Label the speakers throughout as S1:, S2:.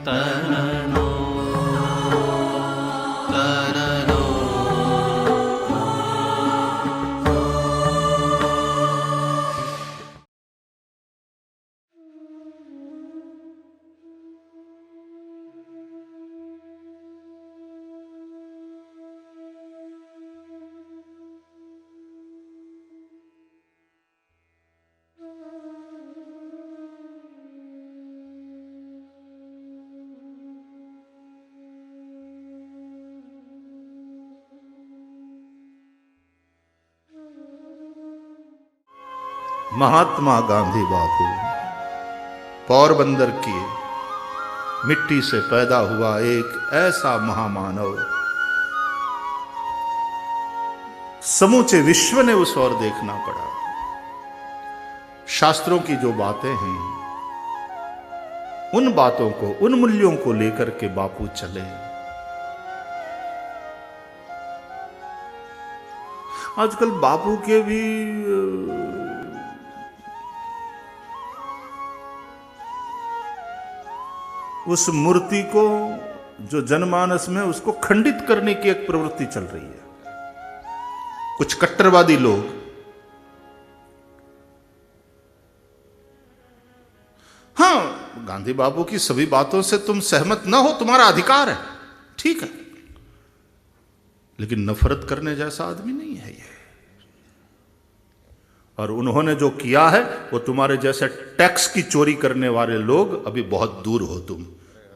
S1: तरनो तरनो।
S2: महात्मा गांधी बापू पोरबंदर की मिट्टी से पैदा हुआ एक ऐसा महामानव, समूचे विश्व ने उस ओर देखना पड़ा। शास्त्रों की जो बातें हैं, उन बातों को, उन मूल्यों को लेकर के बापू चले। आजकल बापू के भी उस मूर्ति को, जो जनमानस में, उसको खंडित करने की एक प्रवृत्ति चल रही है। कुछ कट्टरवादी लोग हाँ, गांधी बापू की सभी बातों से तुम सहमत ना हो, तुम्हारा अधिकार है, ठीक है, लेकिन नफरत करने जैसा आदमी नहीं है ये। और उन्होंने जो किया है वो तुम्हारे जैसे टैक्स की चोरी करने वाले लोग अभी बहुत दूर हो तुम।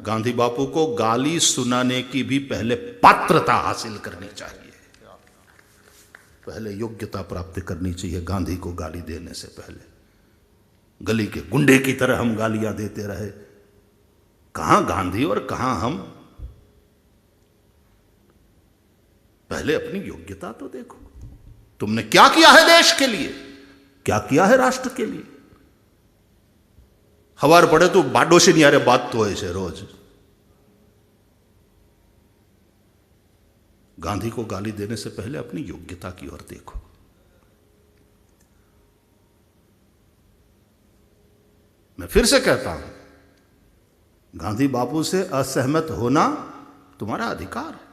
S2: गांधी बापू को गाली सुनाने की भी पहले पात्रता हासिल करनी चाहिए, पहले योग्यता प्राप्त करनी चाहिए। गांधी को गाली देने से पहले गली के गुंडे की तरह हम गालियां देते रहे, कहां गांधी और कहां हम। पहले अपनी योग्यता तो देखो, तुमने क्या किया है देश के लिए, क्या किया है राष्ट्र के लिए। हवार पड़े तो बाडो से नहीं आ रहे, बात तो ऐसे रोज। गांधी को गाली देने से पहले अपनी योग्यता की ओर देखो। मैं फिर से कहता हूं, गांधी बापू से असहमत होना तुम्हारा अधिकार है,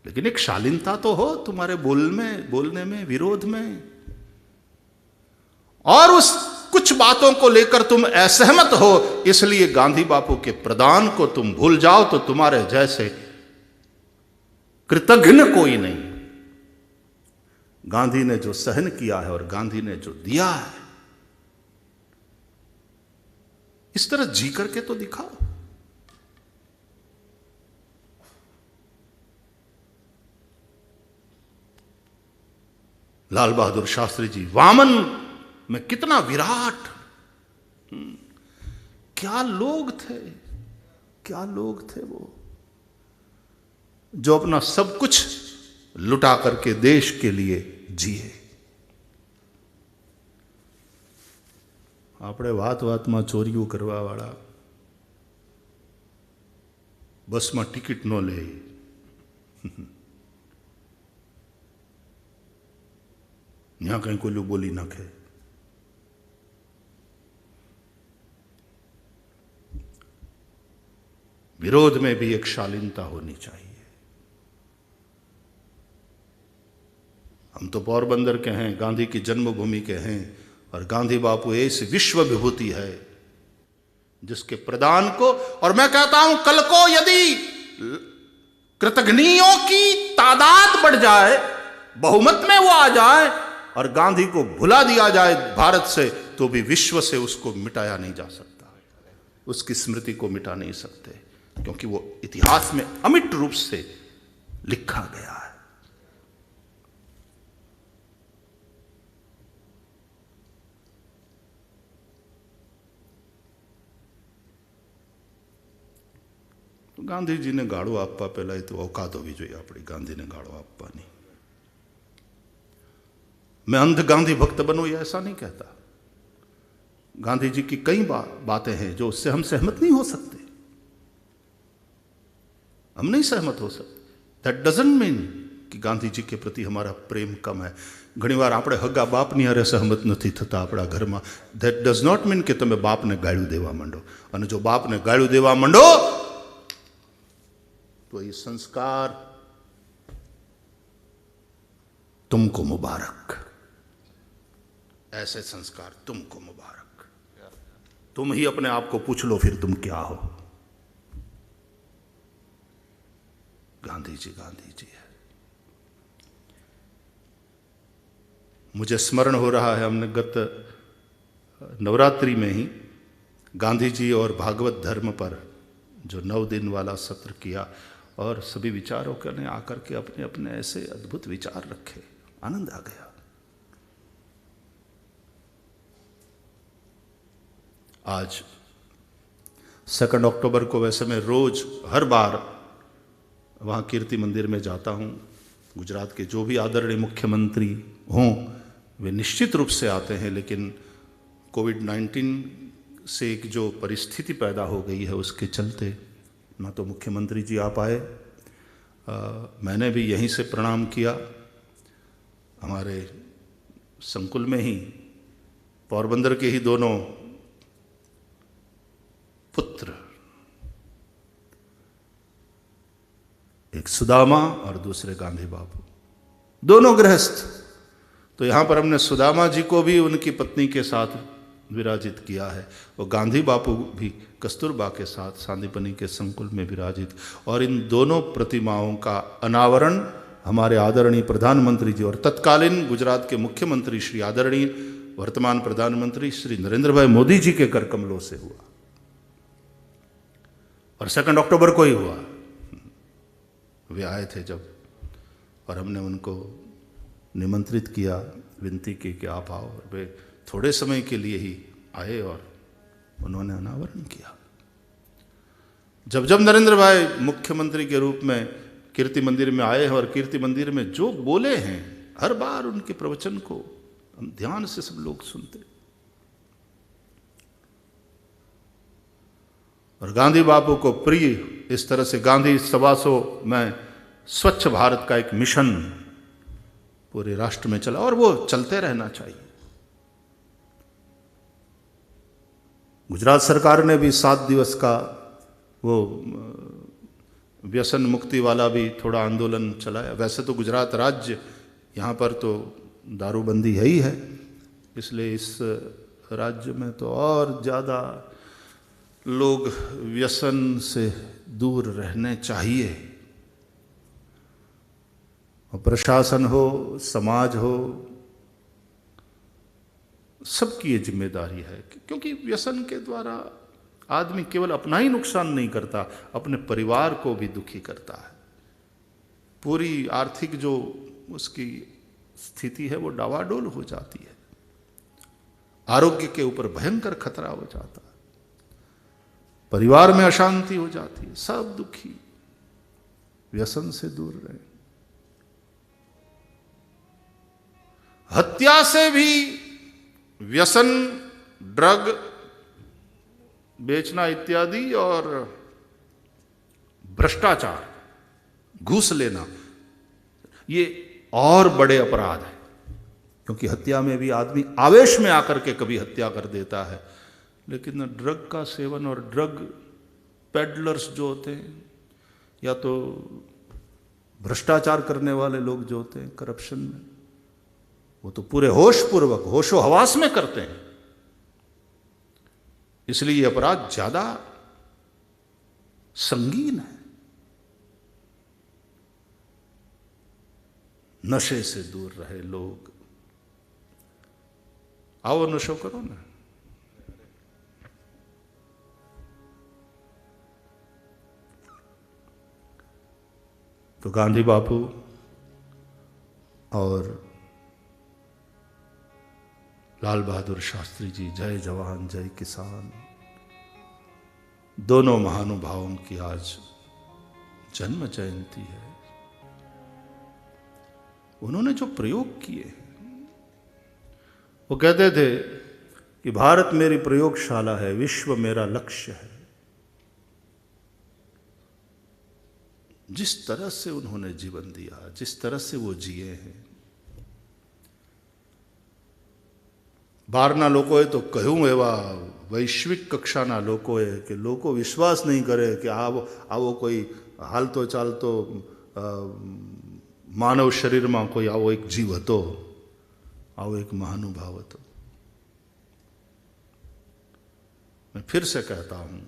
S2: लेकिन एक शालीनता तो हो तुम्हारे बोलने में, विरोध में। और उस कुछ बातों को लेकर तुम असहमत हो, इसलिए गांधी बापू के प्रदान को तुम भूल जाओ, तो तुम्हारे जैसे कृतघ्न कोई नहीं। गांधी ने जो सहन किया है और गांधी ने जो दिया है, इस तरह जी करके तो दिखाओ। लाल बहादुर शास्त्री जी वामन में कितना विराट, क्या लोग थे, क्या लोग थे वो, जो अपना सब कुछ लुटा करके देश के लिए जिए। આપણે વાતમાં ચોરીઓ કરવા વાળા, બસમાં ટિકિટ ન લે, ત્યાં કંઈ કોલું બોલી નાખે, विरोध में भी एक शालीनता होनी चाहिए। हम तो पोरबंदर के हैं, गांधी की जन्मभूमि के हैं, और गांधी बापू ऐसी विश्व विभूति है जिसके प्रदान को, और मैं कहता हूं कल को यदि कृतघ्नियों की तादाद बढ़ जाए, बहुमत में वो आ जाए और गांधी को भुला दिया जाए भारत से, तो भी विश्व से उसको मिटाया नहीं जा सकता, उसकी स्मृति को मिटा नहीं सकते, क्योंकि वो इतिहास में अमिट रूप से लिखा गया है। तो गांधी जी ने गाड़ो आपवा पहला तो औकात होवी જોઈએ આપણી, ગાંધીને ગાળો આપવાની। मैं अंध गांधी भक्त बनो ये ऐसा नहीं कहता। गांधी जी की कई बातें हैं जो उससे हम सहमत नहीं हो सकते, हम नहीं सहमत हो सकते। दैट डजंट मीन कि गांधी जी के प्रति हमारा प्रेम कम है। घણીવાર આપણે હગા બાપની હારે સહમત નથી થતા આપણા ઘરમાં. ધેટ ડઝ નોટ મીન કે તમે બાપને ગાળ્યું દેવા માંડો. અને જો બાપને ગાળ્યું દેવા માંડો तो ये संस्कार तुमको मुबारक, ऐसे संस्कार तुमको मुबारक. तुम ही अपने आप को पूछ लो फिर तुम क्या हो. गांधी जी है. मुझे स्मरण हो रहा है, हमने गत नवरात्रि में ही गांधी जी और भागवत धर्म पर जो 9 दिन वाला सत्र किया और सभी विचारों ने आकर के अपने अपने ऐसे अद्भुत विचार रखे. आनंद आ गया. आज 2 अक्टूबर को वैसे मैं रोज हर बार वहाँ कीर्ति मंदिर में जाता हूँ. गुजरात के जो भी आदरणीय मुख्यमंत्री हों वे निश्चित रूप से आते हैं, लेकिन कोविड-19 से एक जो परिस्थिति पैदा हो गई है उसके चलते ना तो मुख्यमंत्री जी आ पाए. मैंने भी यहीं से प्रणाम किया. हमारे संकुल में ही पोरबंदर के ही दोनों पुत्र, एक सुदामा और दूसरे गांधी बापू, दोनों गृहस्थ. तो यहाँ पर हमने सुदामा जी को भी उनकी पत्नी के साथ विराजित किया है और गांधी बापू भी कस्तूरबा के साथ सांदीपनी के संकुल में विराजित. और इन दोनों प्रतिमाओं का अनावरण हमारे आदरणीय प्रधानमंत्री जी और तत्कालीन गुजरात के मुख्यमंत्री श्री आदरणीय वर्तमान प्रधानमंत्री श्री नरेंद्र भाई मोदी जी के कर कमलों से हुआ और 2 अक्टूबर को ही हुआ. वे आए थे जब, और हमने उनको निमंत्रित किया, विनती की कि आप आओ. और वे थोड़े समय के लिए ही आए और उन्होंने अनावरण किया. जब जब नरेंद्र भाई मुख्यमंत्री के रूप में कीर्ति मंदिर में आए हैं और कीर्ति मंदिर में जो बोले हैं, हर बार उनके प्रवचन को हम ध्यान से सब लोग सुनते. और गांधी बापू को प्रिय इस तरह से गांधी 125 में स्वच्छ भारत का एक मिशन पूरे राष्ट्र में चला और वो चलते रहना चाहिए. गुजरात सरकार ने भी 7 दिवस का वो व्यसन मुक्ति वाला भी थोड़ा आंदोलन चलाया. वैसे तो गुजरात राज्य, यहाँ पर तो दारूबंदी है ही है, इसलिए इस राज्य में तो और ज़्यादा लोग व्यसन से दूर रहने चाहिए. और प्रशासन हो, समाज हो, सबकी ये जिम्मेदारी है, क्योंकि व्यसन के द्वारा आदमी केवल अपना ही नुकसान नहीं करता, अपने परिवार को भी दुखी करता है. पूरी आर्थिक जो उसकी स्थिति है वो डावाडोल हो जाती है. आरोग्य के ऊपर भयंकर खतरा हो जाता है, परिवार में अशांति हो जाती है, सब दुखी. व्यसन से दूर रहे. हत्या से भी व्यसन, ड्रग बेचना इत्यादि और भ्रष्टाचार, घूस लेना, ये और बड़े अपराध है. क्योंकि हत्या में भी आदमी आवेश में आकर के कभी हत्या कर देता है, लेकिन ड्रग का सेवन और ड्रग पेडलर्स जो होते हैं, या तो भ्रष्टाचार करने वाले लोग जो होते हैं करप्शन में, वो तो पूरे होश पूर्वक, होशो हवास में करते हैं. इसलिए ये अपराध ज्यादा संगीन है. नशे से दूर रहे लोग. आओ नशो करो ना. तो गांधी बापू और लाल बहादुर शास्त्री जी, जय जवान जय किसान, दोनों महानुभावों की आज जन्म जयंती है. उन्होंने जो प्रयोग किए, वो कहते थे कि भारत मेरी प्रयोगशाला है, विश्व मेरा लक्ष्य है. जिस तरह से उन्होंने जीवन दिया, जिस तरह से वो जिए हैं, બહારના લોકોએ તો કહ્યું એવા વૈશ્વિક કક્ષાના લોકોએ કે લોકો વિશ્વાસ નહીં કરે કે આવો કોઈ હાલતો ચાલતો માનવ શરીરમાં કોઈ આવો એક જીવ હતો, આવો एक महानुभाव હતો। मैं फिर से कहता हूं,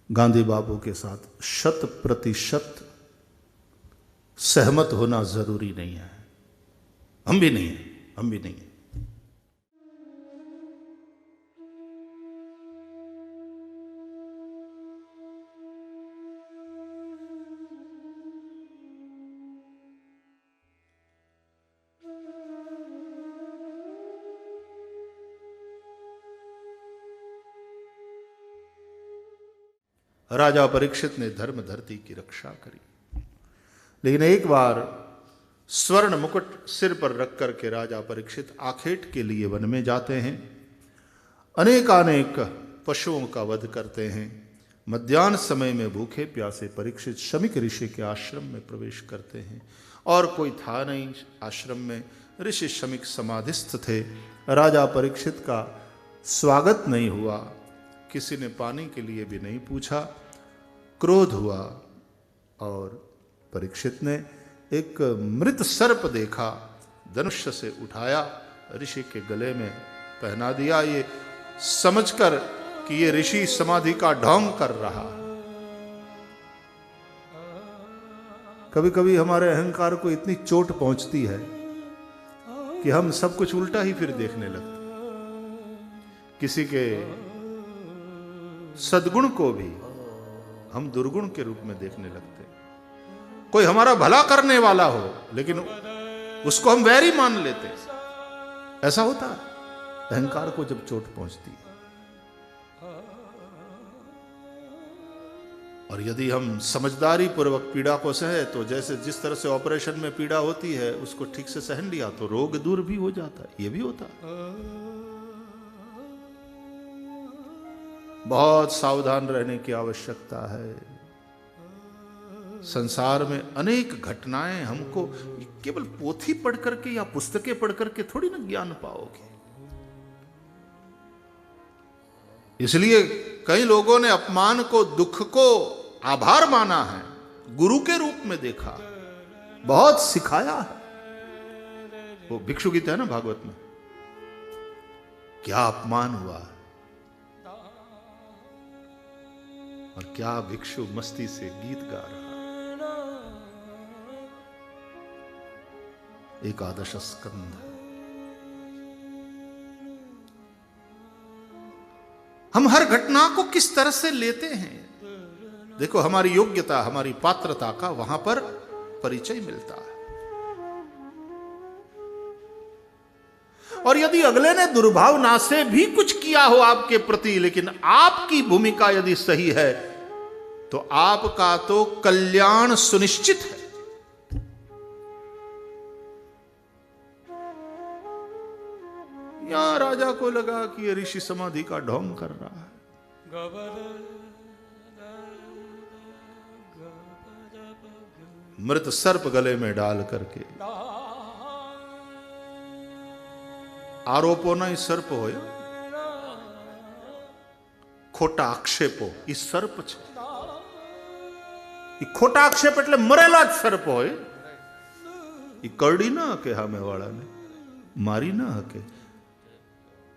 S2: गांधी बाबू के साथ 100% सहमत होना जरूरी नहीं है। हम भी नहीं है, हम भी नहीं है। राजा परीक्षित ने धर्म धरती की रक्षा करी, लेकिन एक बार स्वर्ण मुकुट सिर पर रख करके राजा परीक्षित आखेट के लिए वन में जाते हैं। अनेकानेक पशुओं का वध करते हैं। मध्याह्न समय में भूखे प्यासे परीक्षित शमिक ऋषि के आश्रम में प्रवेश करते हैं, और कोई था नहीं आश्रम में। ऋषि शमिक समाधिस्थ थे। राजा परीक्षित का स्वागत नहीं हुआ, किसी ने पानी के लिए भी नहीं पूछा। क्रोध हुआ और परीक्षित ने एक मृत सर्प देखा, धनुष्य से उठाया, ऋषि के गले में पहना दिया, ये समझकर कि ये ऋषि समाधि का ढोंग कर रहा। कभी कभी हमारे अहंकार को इतनी चोट पहुंचती है कि हम सब कुछ उल्टा ही फिर देखने लगते। किसी के सद्गुण को भी हम दुर्गुण के रूप में देखने लगते। कोई हमारा भला करने वाला हो लेकिन उसको हम वैरी मान लेते। ऐसा होता है अहंकार को जब चोट पहुंचती है। और यदि हम समझदारी पूर्वक पीड़ा को सहे तो जैसे जिस तरह से ऑपरेशन में पीड़ा होती है उसको ठीक से सहन लिया तो रोग दूर भी हो जाता है। ये भी होता है। बहुत सावधान रहने की आवश्यकता है। संसार में अनेक घटनाएं हमको केवल पोथी पढ़ करके या पुस्तकें पढ़ करके थोड़ी ना ज्ञान पाओगे। इसलिए कई लोगों ने अपमान को, दुख को आभार माना है, गुरु के रूप में देखा, बहुत सिखाया है। वो भिक्षु गीत है ना भागवत में, क्या अपमान हुआ और क्या भिक्षु मस्ती से गीत गा रहा। एकादश स्कंध। हम हर घटना को किस तरह से लेते हैं, देखो हमारी योग्यता, हमारी पात्रता का वहां पर परिचय मिलता है। और यदि अगले ने दुर्भावना से भी कुछ किया हो आपके प्रति, लेकिन आपकी भूमिका यदि सही है तो आपका तो कल्याण सुनिश्चित है। यहां राजा को लगा कि ये ऋषि समाधि का ढोंग कर रहा है। मृत सर्प गले में डाल करके, आरोपो नहीं सर्प हो, खोटा आक्षेपो ई सर्प छे। ई खोटा आक्षेप એટલે મરેલા જ સર્પ હોય। ई કરડી ના હકે સામે વાળાને, મારી ના હકે,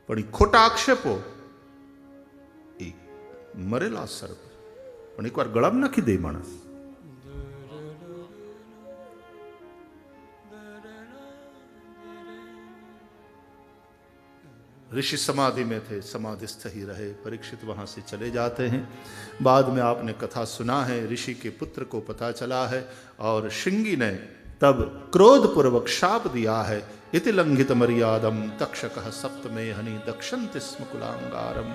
S2: પણ ई खोटा આક્ષેપો ई મરેલા સર્પ। પણ એકવાર ગળામાં નાખી દે માણસ। ऋषि समाधि में थे, समाधिस्थ ही रहे। परीक्षित वहां से चले जाते हैं। बाद में आपने कथा सुना है, ऋषि के पुत्र को पता चला है और श्रृंगी ने तब क्रोध पूर्वक शाप दिया है, इति लंघित मर्यादम तक्षकः सप्तमे हनि दक्षन्ति स्म कुलांगारम।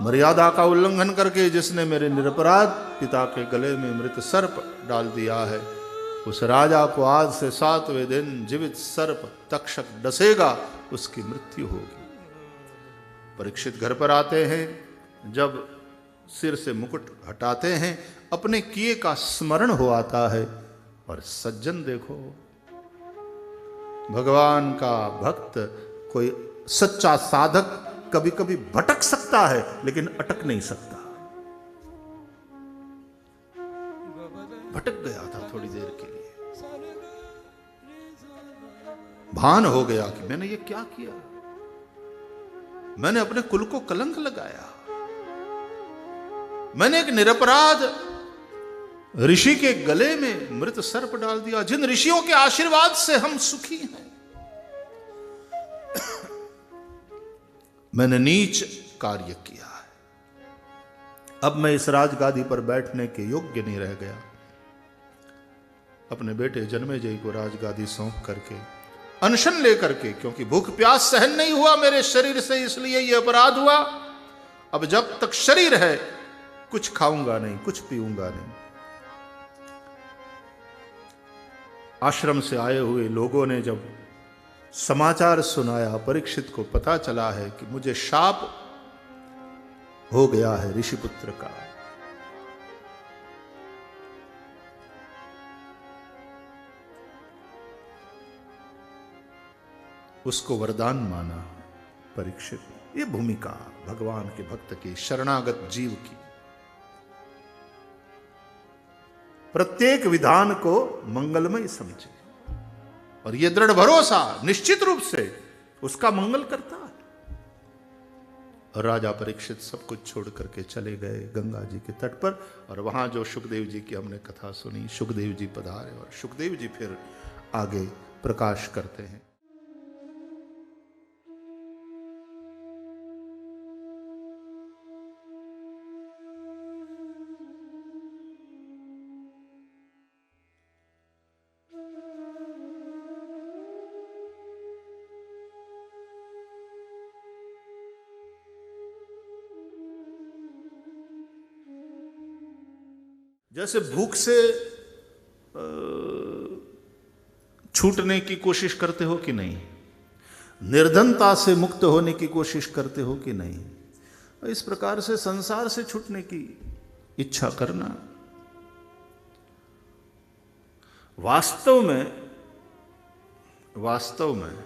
S2: मर्यादा का उल्लंघन करके जिसने मेरे निरपराध पिता के गले में मृत सर्प डाल दिया है, उस राजा को आज से 7वें दिन जीवित सर्प तक्षक डसेगा, उसकी मृत्यु होगी। परीक्षित घर पर आते हैं। जब सिर से मुकुट हटाते हैं, अपने किए का स्मरण हो आता है। और सज्जन देखो, भगवान का भक्त, कोई सच्चा साधक कभी कभी भटक सकता है लेकिन अटक नहीं सकता। भटक गया था थोड़ी देर के लिए, भान हो गया कि मैंने ये क्या किया, मैंने अपने कुल को कलंक लगाया, मैंने एक निरपराध ऋषि के गले में मृत सर्प डाल दिया, जिन ऋषियों के आशीर्वाद से हम सुखी हैं। मैंने नीच कार्य किया है। अब मैं इस राजगादी पर बैठने के योग्य नहीं रह गया। अपने बेटे जन्मेजय को राजगादी सौंप करके, अनशन लेकर के, क्योंकि भूख प्यास सहन नहीं हुआ मेरे शरीर से, इसलिए यह अपराध हुआ। अब जब तक शरीर है कुछ खाऊंगा नहीं, कुछ पीऊंगा नहीं। आश्रम से आए हुए लोगों ने जब समाचार सुनाया, परीक्षित को पता चला है कि मुझे शाप हो गया है ऋषिपुत्र का, उसको वरदान माना परीक्षित। ये भूमिका भगवान के भक्त की, शरणागत जीव की, प्रत्येक विधान को मंगलमय समझे और यह दृढ़ भरोसा निश्चित रूप से उसका मंगल करता है। और राजा परीक्षित सब कुछ छोड़ करके चले गए गंगा जी के तट पर, और वहां जो सुखदेव जी की हमने कथा सुनी, सुखदेव जी पधारे और सुखदेव जी फिर आगे प्रकाश करते हैं। जैसे भूख से छूटने की कोशिश करते हो कि नहीं, निर्धनता से मुक्त होने की कोशिश करते हो कि नहीं, इस प्रकार से संसार से छूटने की इच्छा करना। वास्तव में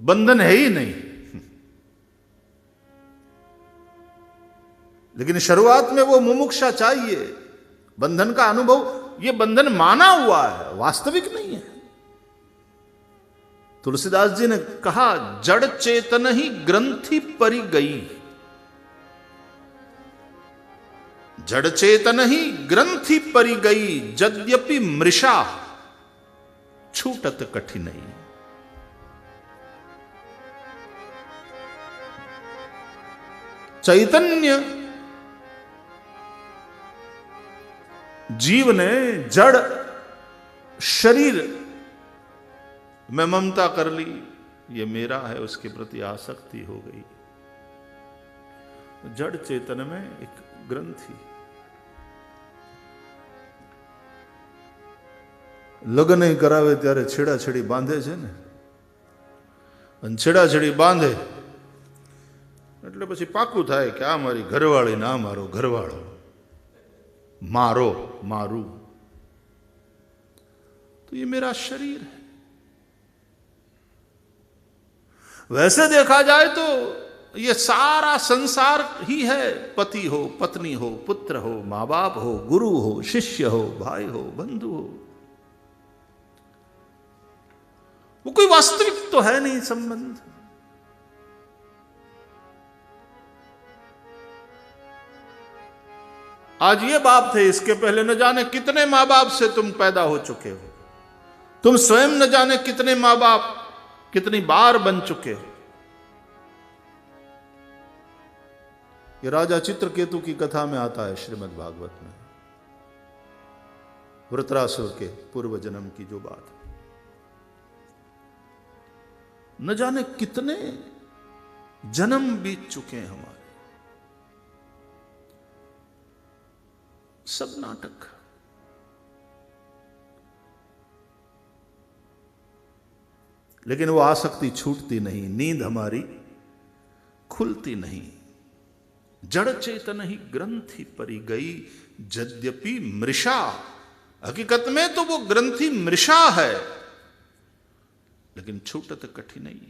S2: बंधन है ही नहीं, लेकिन शुरुआत में वो मुमुक्षा चाहिए। बंधन का अनुभव, ये बंधन माना हुआ है, वास्तविक नहीं है। तुलसीदास जी ने कहा, जड़ चेतन ही ग्रंथि परि गई, जड़ चेतन ही ग्रंथि परि गई, यद्यपि मृषा छूटत कठिनई। चैतन्य जीव ने जड़ शरीर में ममता कर ली, ये मेरा है, उसके प्रति आसक्ति हो गई। जड़ चेतन में एक ग्रंथि, लग्न करावे त्यारे छेड़ाछेड़ी बांधे છે ને, અને છેડાછેડી બાંધે એટલે પછી પાકું થાય કે આ મારી ઘરવાળી ના મારો ઘરવાળો, मारो मारू, तो ये मेरा शरीर है। वैसे देखा जाए तो ये सारा संसार ही है। पति हो, पत्नी हो, पुत्र हो, मां बाप हो, गुरु हो, शिष्य हो, भाई हो, बंधु हो, वो कोई वास्तविक तो है नहीं संबंध। आज ये बाप थे, इसके पहले न जाने कितने मां बाप से तुम पैदा हो चुके हो, तुम स्वयं न जाने कितने मां बाप कितनी बार बन चुके हो। ये राजा चित्रकेतु की कथा में आता है श्रीमद् भागवत में, वृत्रासुर के पूर्व जन्म की जो बात, न जाने कितने जन्म बीत चुके हैं हमारे, सब नाटक। लेकिन वो आसक्ति छूटती नहीं, नींद हमारी खुलती नहीं। जड़ चेतन ही ग्रंथि परी गई, यद्यपि मृषा, हकीकत में तो वो ग्रंथि मृषा है, लेकिन छूटत कठिनाई।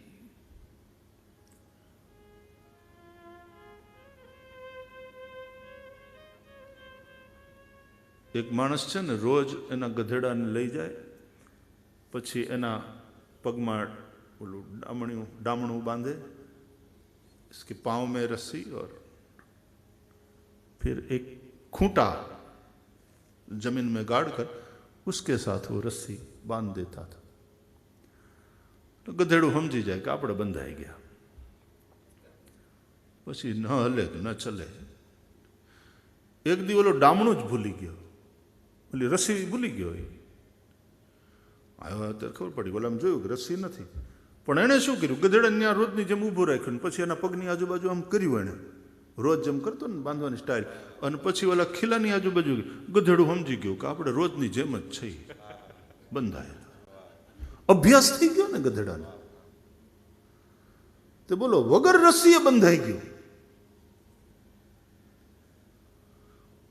S2: एक माणस છે ને રોજ એના ગધેડાને લઈ જાય, પછી એના પગમાં ઓલું ડામણું બાંધે, इसके पांव में रस्सी और फिर एक खूंटा जमीन में गाड़कर उसके साथ वो रस्सी बांध देता था। तो गधेड़ू समझी जाए कि આપણે બંધાઈ ગયા, પછી ન હલે કે ન ચલે। એક દી ઓલો ડામણું જ ભૂલી ગયો, ઓલી રસ્સી ભૂલી ગયો। આવ્યો ત્યારે ખબર પડી, ઓલામાં જોયું કે રસ્સી નથી, પણ એણે શું કર્યું, ગધેડાને ત્યાં રોજની જેમ ઊભું રાખ્યું, પછી એના પગની આજુબાજુ આમ કર્યું એણે, રોજ જેમ કરતો ને બાંધવાની સ્ટાઇલ, અને પછી ઓલા ખીલાની આજુબાજુ ગધેડું સમજી ગયું કે આપણે રોજની જેમ જ છે, બંધાયેલા। અભ્યાસ થઈ ગયો ને ગધેડાને, તે બોલો વગર રસ્સીએ બંધાઈ ગયો।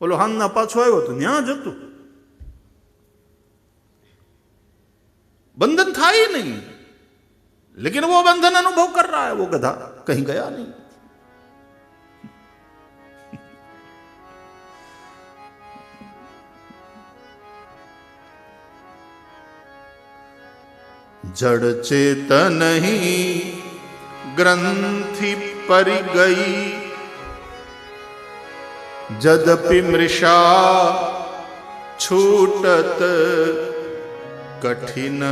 S2: ઓલો હાંગના પાછો આવ્યો તો ત્યાં જ હતું, बंधन था ही नहीं, लेकिन वो बंधन अनुभव कर रहा है, वो गधा कहीं गया नहीं। जड़ चेतन ही ग्रंथि परि गई, यद्यपि मृषा छूटत कठिन।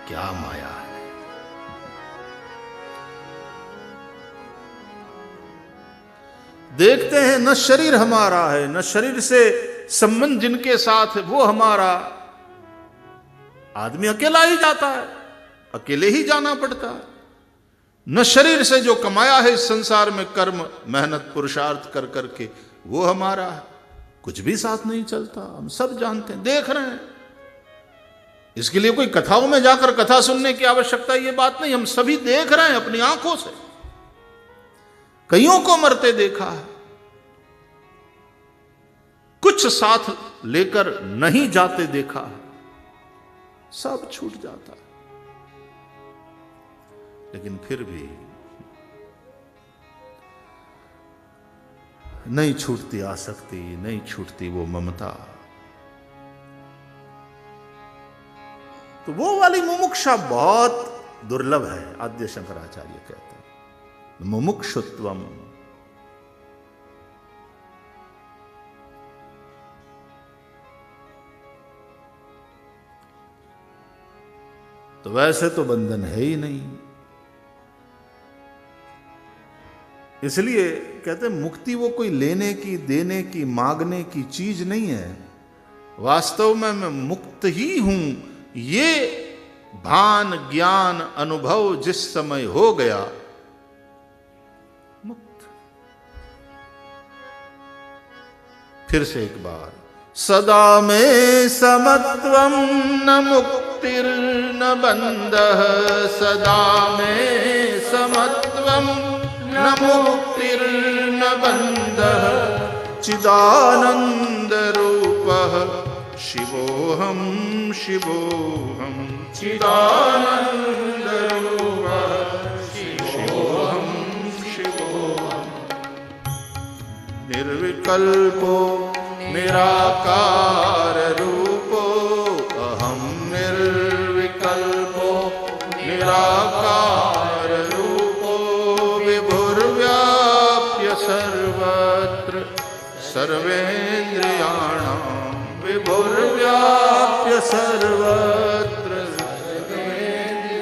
S2: क्या माया है। देखते हैं न शरीर हमारा है, न शरीर से संबंध जिनके साथ है वो हमारा। आदमी अकेला ही जाता है, अकेले ही जाना पड़ता है। न शरीर से जो कमाया है इस संसार में कर्म मेहनत पुरुषार्थ कर करके वो हमारा है, कुछ भी साथ नहीं चलता। हम सब जानते हैं, देख रहे हैं। इसके लिए कोई कथाओं में जाकर कथा सुनने की आवश्यकता ये बात नहीं, हम सभी देख रहे हैं अपनी आंखों से। कईयों को मरते देखा है, कुछ साथ लेकर नहीं जाते देखा है, सब छूट जाता है। लेकिन फिर भी नहीं छूटती आसक्ति, नहीं छूटती वो ममता। तो वो वाली मुमुक्षा बहुत दुर्लभ है। आद्य शंकराचार्य कहते हैं मुमुक्षुत्वम। तो वैसे तो बंधन है ही नहीं, इसलिए कहते हैं मुक्ति वो कोई लेने की, देने की, मांगने की चीज नहीं है। वास्तव में मैं मुक्त ही हूं, ये भान ज्ञान अनुभव जिस समय हो गया, मुक्त। फिर से एक बार, सदा में समत्वम न मुक्तिर्न बंधः, सदा में समत्वम न मुक्तिर्न बंधः, चिदानंद रूपः शिवोऽहं शिवोऽहं, चिदानंद रूपः शिवोऽहं शिवोऽहं, निर्विकल्पो निराकार रूपो अहं, निर्विकल्पो निराकार रूपो, विभुर्व्याप्य सर्वत्र सर्वेन्द्रियाणां, विभुर्व्याप्य सर्वत्र सर्वेन्द्रियाणां,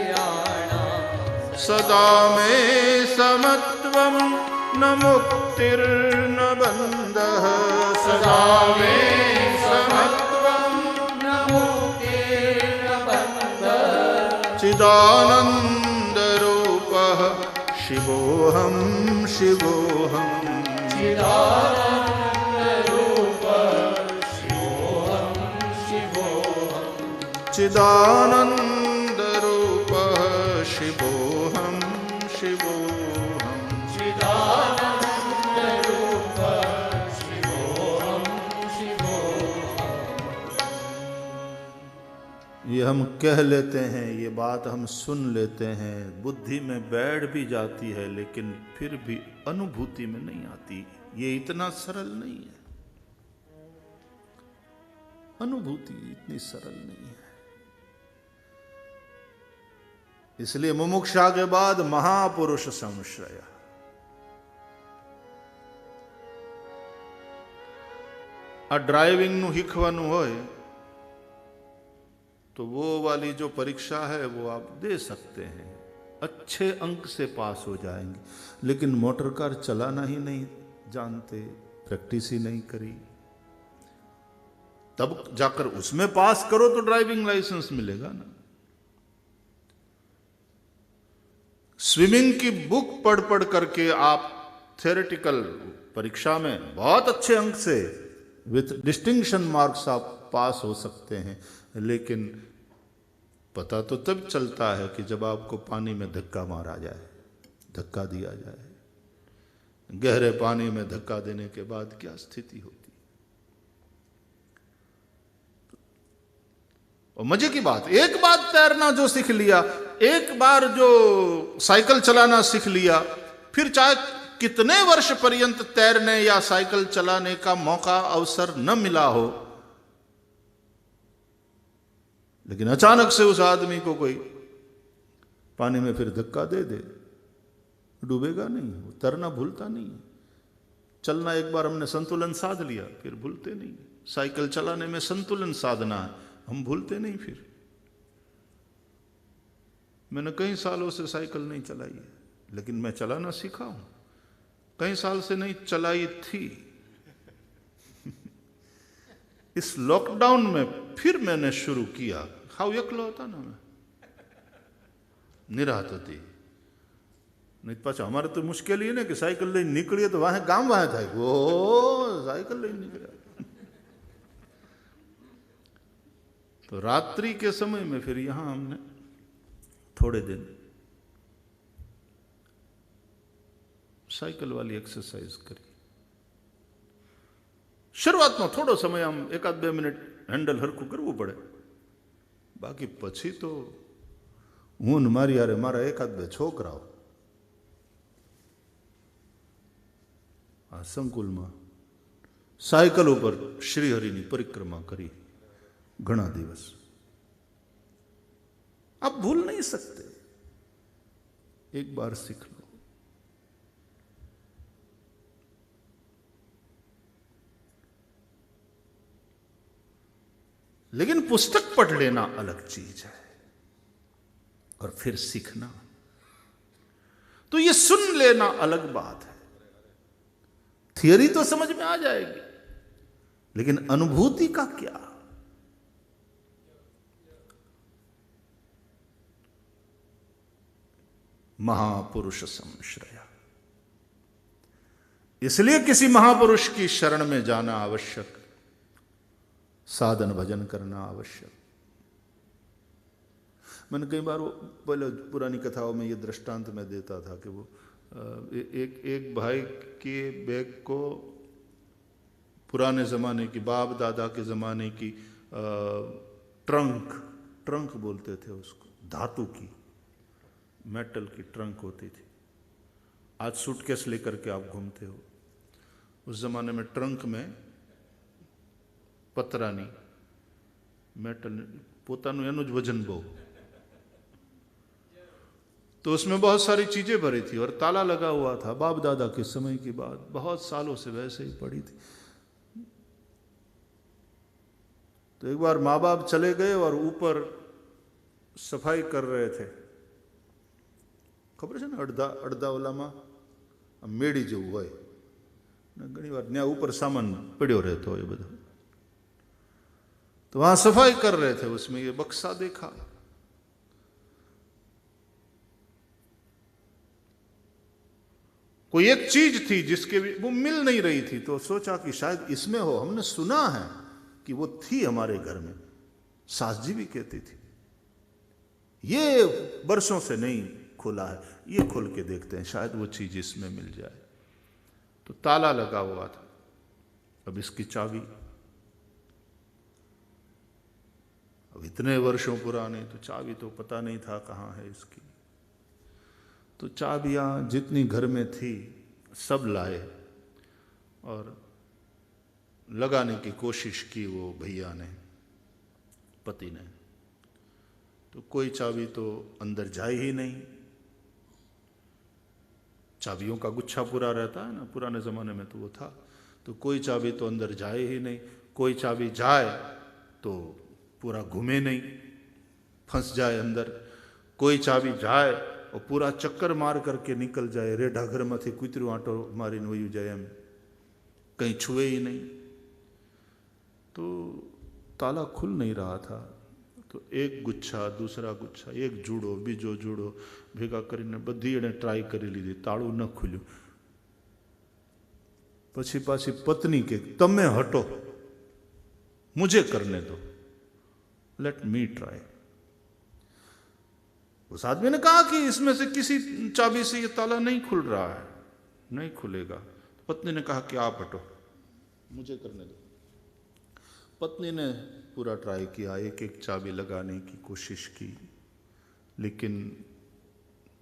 S2: सदा में समत्वं न मुक्तिर्न बंधः, सदा में समत्वं न मुक्तिर्न बंधः, चिदानंद रूपः शिवोऽहं शिवोऽहं, चिदानंद रूपः शिवोऽहं शिवोऽहं, चिदानंद रूपः ये हम कह लेते हैं, ये बात हम सुन लेते हैं, बुद्धि में बैठ भी जाती है, लेकिन फिर भी अनुभूति में नहीं आती। ये इतना सरल नहीं है, अनुभूति इतनी सरल नहीं है। इसलिए मुमुक्षा के बाद महापुरुष संश्रय। आ ड्राइविंग નું શીખવાનું હોય तो वो वाली जो परीक्षा है वो आप दे सकते हैं, अच्छे अंक से पास हो जाएंगे। लेकिन मोटर कार चलाना ही नहीं जानते, प्रैक्टिस ही नहीं करी, तब जाकर उसमें पास करो तो ड्राइविंग लाइसेंस मिलेगा ना। स्विमिंग की बुक पढ़ पढ़ करके आप थियोरेटिकल परीक्षा में बहुत अच्छे अंक से विथ डिस्टिंक्शन मार्क्स आप पास हो सकते हैं, लेकिन पता तो तब चलता है कि जब आपको पानी में धक्का मारा जाए, धक्का दिया जाए। गहरे पानी में धक्का देने के बाद क्या स्थिति होती। और मजे की बात, एक बार तैरना जो सीख लिया, एक बार जो साइकिल चलाना सीख लिया, फिर चाहे कितने वर्ष पर्यंत तैरने या साइकिल चलाने का मौका अवसर न मिला हो, लेकिन अचानक से उस आदमी को कोई पानी में फिर धक्का दे दे, डूबेगा नहीं, वो तैरना भूलता नहीं। चलना एक बार हमने संतुलन साध लिया, फिर भूलते नहीं। साइकिल चलाने में संतुलन साधना है, हम भूलते नहीं। फिर मैंने कई सालों से साइकिल नहीं चलाई है, लेकिन मैं चलाना सीखा हूं। कई साल से नहीं चलाई थी, इस लॉकडाउन में फिर मैंने शुरू किया। खाओ एकलो होता ना, मैं निराहत होती नहीं। पाचा हमारे तो मुश्किल ही है ना कि साइकिल ले निकलिए तो वहां गांव वहां था, वो साइकिल ले निकला। तो रात्रि के समय में फिर यहां हमने थोड़े दिन साइकिल वाली एक्सरसाइज करी। शुरुआत में थोड़ो समय आम 1-2 मिनिट हेन्डल हरखू करवू पड़े, बाकी पछी तो हूँ ने मारी यारे मारा 1-2 छोकराओ आ संकुल में साइकिल पर श्रीहरि की परिक्रमा करी घना दिवस। आप भूल नहीं सकते, एक बार सीख लो। लेकिन पुस्तक पढ़ लेना अलग चीज है, और फिर सीखना, तो ये सुन लेना अलग बात है। थियरी तो समझ में आ जाएगी, लेकिन अनुभूति का क्या। महापुरुष संश्रय। इसलिए किसी महापुरुष की शरण में जाना आवश्यक, साधन भजन करना आवश्यक। मैंने कई बार वो पहले पुरानी कथाओं में ये दृष्टांत में देता था कि वो एक भाई के बैग को पुराने ज़माने की, बाप दादा के ज़माने की ट्रंक बोलते थे उसको, धातु की, मेटल की ट्रंक होती थी। आज सूटकेस लेकर के आप घूमते हो, उस ज़माने में ट्रंक में पतरानी मेटल पोतानु एनु ज वजन बहु, तो उसमें बहुत सारी चीजें भरी थी और ताला लगा हुआ था। बाप दादा के समय की बात, बहुत सालों से वैसे ही पड़ी थी। तो एक बार माँ बाप चले गए और ऊपर सफाई कर रहे थे। खबर है ना, अड़धा ओलामा मेड़ी जेवुं होय, घणी वार न्या ऊपर सामान पड़्यो रहतो होय बधो। तो वहां सफाई कर रहे थे, उसमें ये बक्सा देखा। कोई एक चीज थी जिसके वो मिल नहीं रही थी, तो सोचा कि शायद इसमें हो। हमने सुना है कि वो थी हमारे घर में, सास जी भी कहती थी। ये बरसों से नहीं खोला है, ये खोल के देखते हैं, शायद वो चीज इसमें मिल जाए। तो ताला लगा हुआ था, अब इसकी चाबी, अभी इतने वर्षों पुराने, तो चाबी तो पता नहीं था कहाँ है इसकी। तो चाबियाँ जितनी घर में थी सब लाए और लगाने की कोशिश की वो भैया ने, पति ने। तो कोई चाबी तो अंदर जाए ही नहीं। चाबियों का गुच्छा पूरा रहता है ना, पुराने ज़माने में तो वो था। तो कोई चाबी तो अंदर जाए ही नहीं। कोई चाबी जाए तो पूरा घूमे नहीं, फंस जाए अंदर। कोई चाबी जाए और पूरा चक्कर मार करके निकल जाए, रेढ़ा घर में थी कुतरू आंटो मारी वही जाए, एम कहीं छुए ही नहीं। तो ताला खुल नहीं रहा था। तो एक गुच्छा, दूसरा गुच्छा, एक जूड़ो बीजो जूड़ो भेगा करीने बधी एने ट्राई करी लीधी, ताळुं न खुल्યું। પછી પાછી पत्नी के तमे हटो, मुझे करने दो, लेट मी ट्राई। उस आदमी ने कहा कि इसमें से किसी चाबी से ये ताला नहीं खुल रहा है, नहीं खुलेगा। पत्नी ने कहा कि आप हटो, मुझे करने दो। पत्नी ने पूरा ट्राई किया, एक एक चाबी लगाने की कोशिश की, लेकिन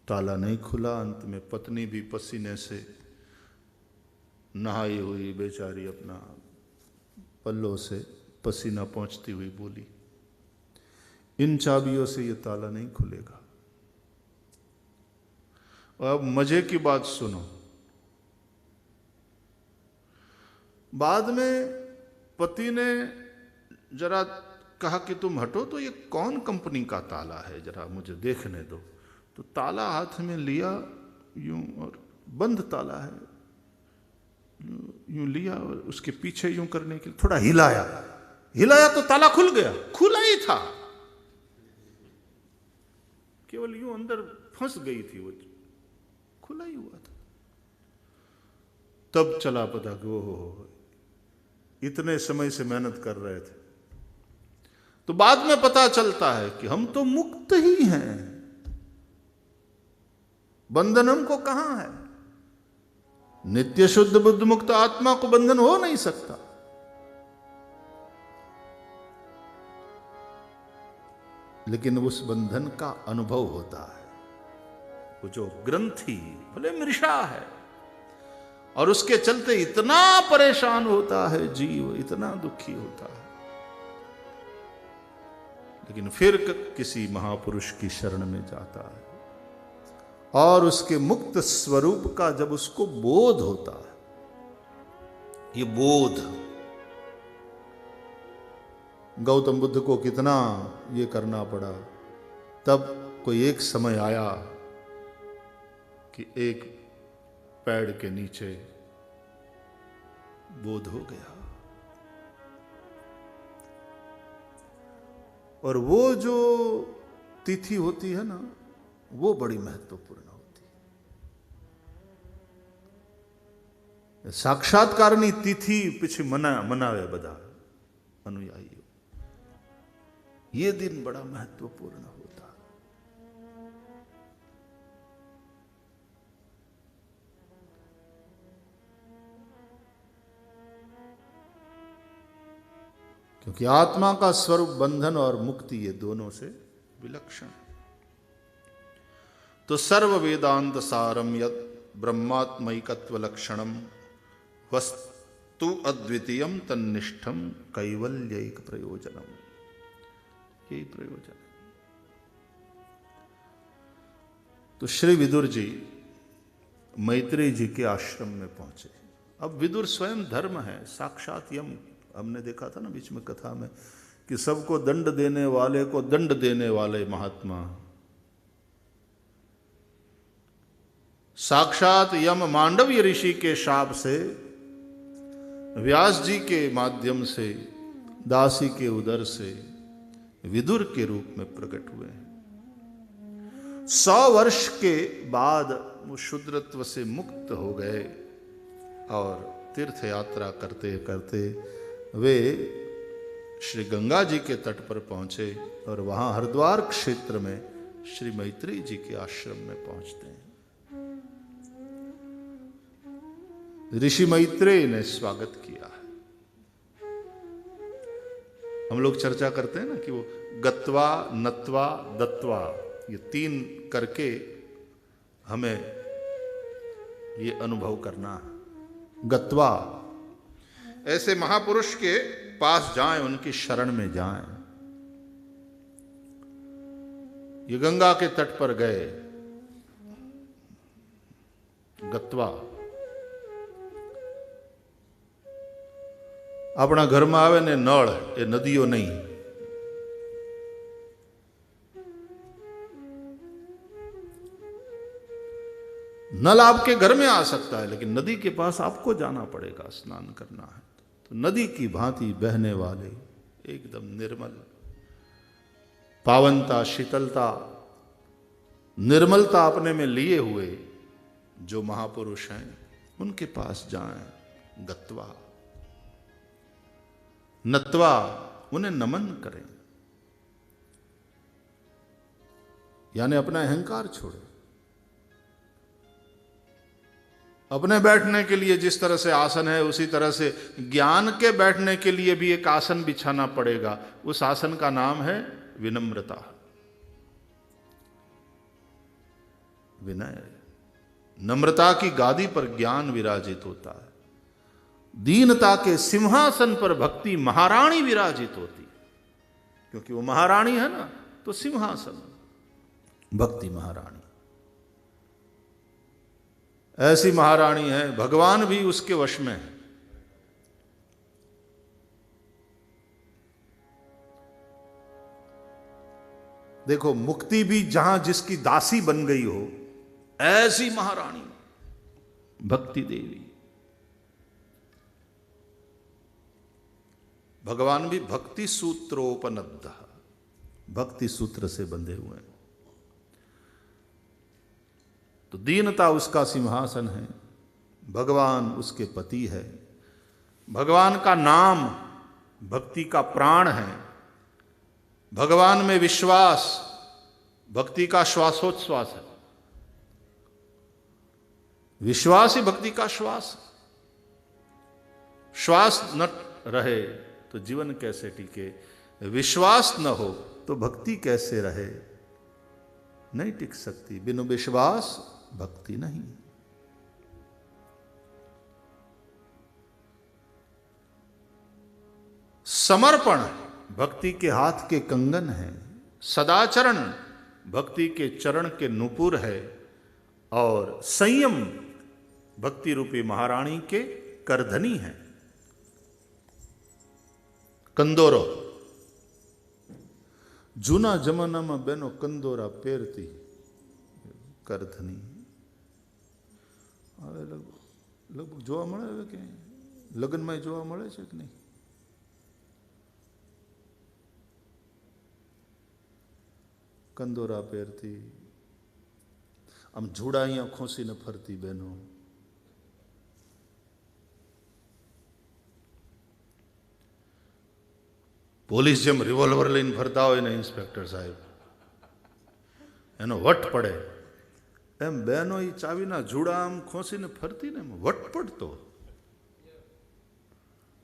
S2: ताला नहीं खुला। अंत में पत्नी भी पसीने से नहाई हुई बेचारी अपना पल्लों से पसीना पहुंचती हुई बोली, इन चाबियों से ये ताला नहीं खुलेगा। अब मजे की बात सुनो, बाद में पति ने जरा कहा कि तुम हटो, तो ये कौन कंपनी का ताला है, जरा मुझे देखने दो। तो ताला हाथ में लिया यूं, और बंद ताला है, यूं लिया और उसके पीछे यूं करने के लिए थोड़ा हिलाया, हिलाया तो ताला खुल गया। खुला ही था, केवल यूं अंदर फंस गई थी वो, खुला ही हुआ था। तब चला पता कि वो इतने समय से मेहनत कर रहे थे। तो बाद में पता चलता है कि हम तो मुक्त ही हैं, बंधन हमको कहां है। नित्य शुद्ध बुद्ध मुक्त आत्मा को बंधन हो नहीं सकता। लेकिन उस बंधन का अनुभव होता है। वो जो ग्रंथि भले मृषा है और उसके चलते इतना परेशान होता है जीव, इतना दुखी होता है, लेकिन फिर किसी महापुरुष की शरण में जाता है और उसके मुक्त स्वरूप का जब उसको बोध होता है, ये बोध गौतम बुद्ध को कितना ये करना पड़ा। तब कोई एक समय आया कि एक पेड़ के नीचे बोध हो गया। और वो जो तिथि होती है ना, वो बड़ी महत्वपूर्ण होती है। साक्षात्कारनी तिथि पीछे मनावे बदा अनुयायी, ये दिन बड़ा महत्वपूर्ण होता है। क्योंकि आत्मा का स्वरूप बंधन और मुक्ति ये दोनों से विलक्षण है। तो सर्व वेदांत सारम यद ब्रह्मात्मैकत्व लक्षणम वस्तु अद्वितीयम तन्निष्ठम कैवल्यैक प्रयोजनम, यही प्रयोजन है। तो श्री विदुर जी मैत्रेय जी के आश्रम में पहुंचे। अब विदुर स्वयं धर्म है, साक्षात यम। हमने देखा था ना बीच में कथा में कि सबको दंड देने वाले को दंड देने वाले महात्मा, साक्षात यम मांडव्य ऋषि के शाप से, व्यास जी के माध्यम से, दासी के उदर से विदुर के रूप में प्रकट हुए हैं। 100 वर्ष के बाद वो शूद्रत्व से मुक्त हो गए और तीर्थ यात्रा करते करते वे श्री गंगा जी के तट पर पहुंचे और वहां हरिद्वार क्षेत्र में श्री मैत्रेय जी के आश्रम में पहुंचते हैं। ऋषि मैत्रेय ने स्वागत किया है। हम लोग चर्चा करते हैं ना कि वो गत्वा, नत्वा, दत्वा, ये 3 करके हमें ये अनुभव करना है। गत्वा, ऐसे महापुरुष के पास जाएं, उनकी शरण में जाएं। ये गंगा के तट पर गए, गत्वा, अपना घर में आवे ने नळ, ये नदियों नहीं। नल आपके घर में आ सकता है, लेकिन नदी के पास आपको जाना पड़ेगा, स्नान करना है। तो नदी की भांति बहने वाले, एकदम निर्मल, पावनता, शीतलता, निर्मलता अपने में लिए हुए जो महापुरुष हैं, उनके पास जाएं। गत्वा, नत्वा, उन्हें नमन करें, यानी अपना अहंकार छोड़े। अपने बैठने के लिए जिस तरह से आसन है, उसी तरह से ज्ञान के बैठने के लिए भी एक आसन बिछाना पड़ेगा। उस आसन का नाम है विनम्रता, विनय। नम्रता की गादी पर ज्ञान विराजित होता है। दीनता के सिंहासन पर भक्ति महारानी विराजित होती है, क्योंकि वो महारानी है ना, तो सिंहासन भक्ति महारानी। ऐसी महारानी है, भगवान भी उसके वश में है। देखो, मुक्ति भी जहां जिसकी दासी बन गई हो, ऐसी महारानी भक्ति देवी। भगवान भी भक्ति सूत्रोपनद्ध, भक्ति सूत्र से बंधे हुए हैं। तो दीनता उसका सिंहासन है, भगवान उसके पति है। भगवान का नाम भक्ति का प्राण है। भगवान में विश्वास भक्ति का श्वासोच्छ्वास है। विश्वास ही भक्ति का श्वास। श्वास न रहे तो जीवन कैसे टिके, विश्वास न हो तो भक्ति कैसे रहे, नहीं टिक सकती। बिनु विश्वास भक्ति नहीं। समर्पण भक्ति के हाथ के कंगन है। सदाचरण भक्ति के चरण के नुपुर है। और संयम भक्ति रूपी महारानी के करधनी है। कंदोरो, जूना जमाना में बहनों कंदोरा પહેરતી, કરધની હવે લગભગ જોવા મળે હવે કે લગ્નમાં જોવા મળે છે કે નહીં? કંદોરા પહેરતી, આમ જુડા અહીંયા ખોસીને ફરતી બહેનો। પોલીસ જેમ રિવોલ્વર લઈને ફરતા હોય ને ઇન્સ્પેક્ટર સાહેબ, એનો વટ પડે એમ બહેનો એ ચાવીના જુડા આમ ખોસીને ફરતી ને વટ પડતો।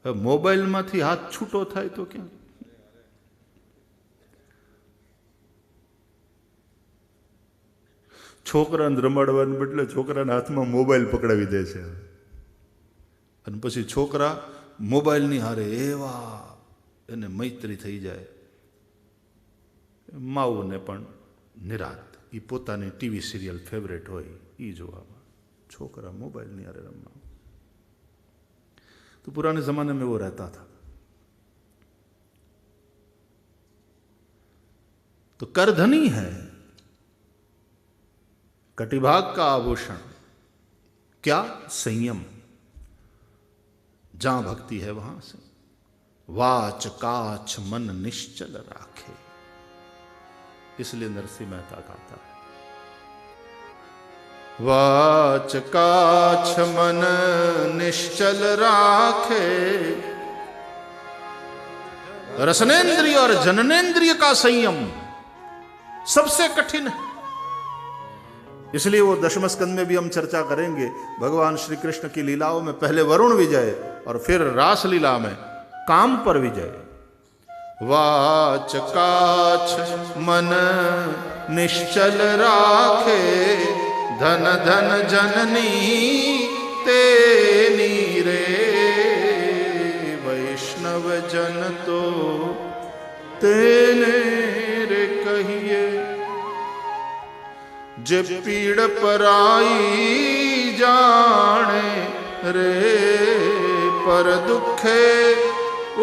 S2: હવે મોબાઈલમાંથી હાથ છૂટો થાય તો ક્યાં? છોકરાને રમાડવાને બદલે છોકરાના હાથમાં મોબાઈલ પકડાવી દે છે, અને પછી છોકરા મોબાઈલની હારે એવા એને મૈત્રી થઈ જાય। માવુને પણ નિરાત એ પોતાની ટીવી સિરિયલ ફેવરેટ હોય એ જોવામાં, છોકરા મોબાઈલની હારે રમવા। तो पुराने जमाने में वो रहता था। तो करधनी है, कटिभाग का आभूषण क्या? संयम। जहां भक्ति है वहां से वाच काछ मन निश्चल राखे। इसलिए नरसिंह मेहता गाता है, वाच काछ मन निश्चल राखे, रसनेन्द्रिय और जननेन्द्रिय का संयम सबसे कठिन है। इसलिए वो दशम स्कंद में भी हम चर्चा करेंगे। भगवान श्री कृष्ण की लीलाओं में पहले वरुण विजय और फिर रास लीला में काम पर विजय। वाच काछ मन निश्चल राखे, धन धन जननी तेनी रे। वैष्णव जन तो तेने रे कहिए, जे पीड़ पराई जाने रे। पर दुखे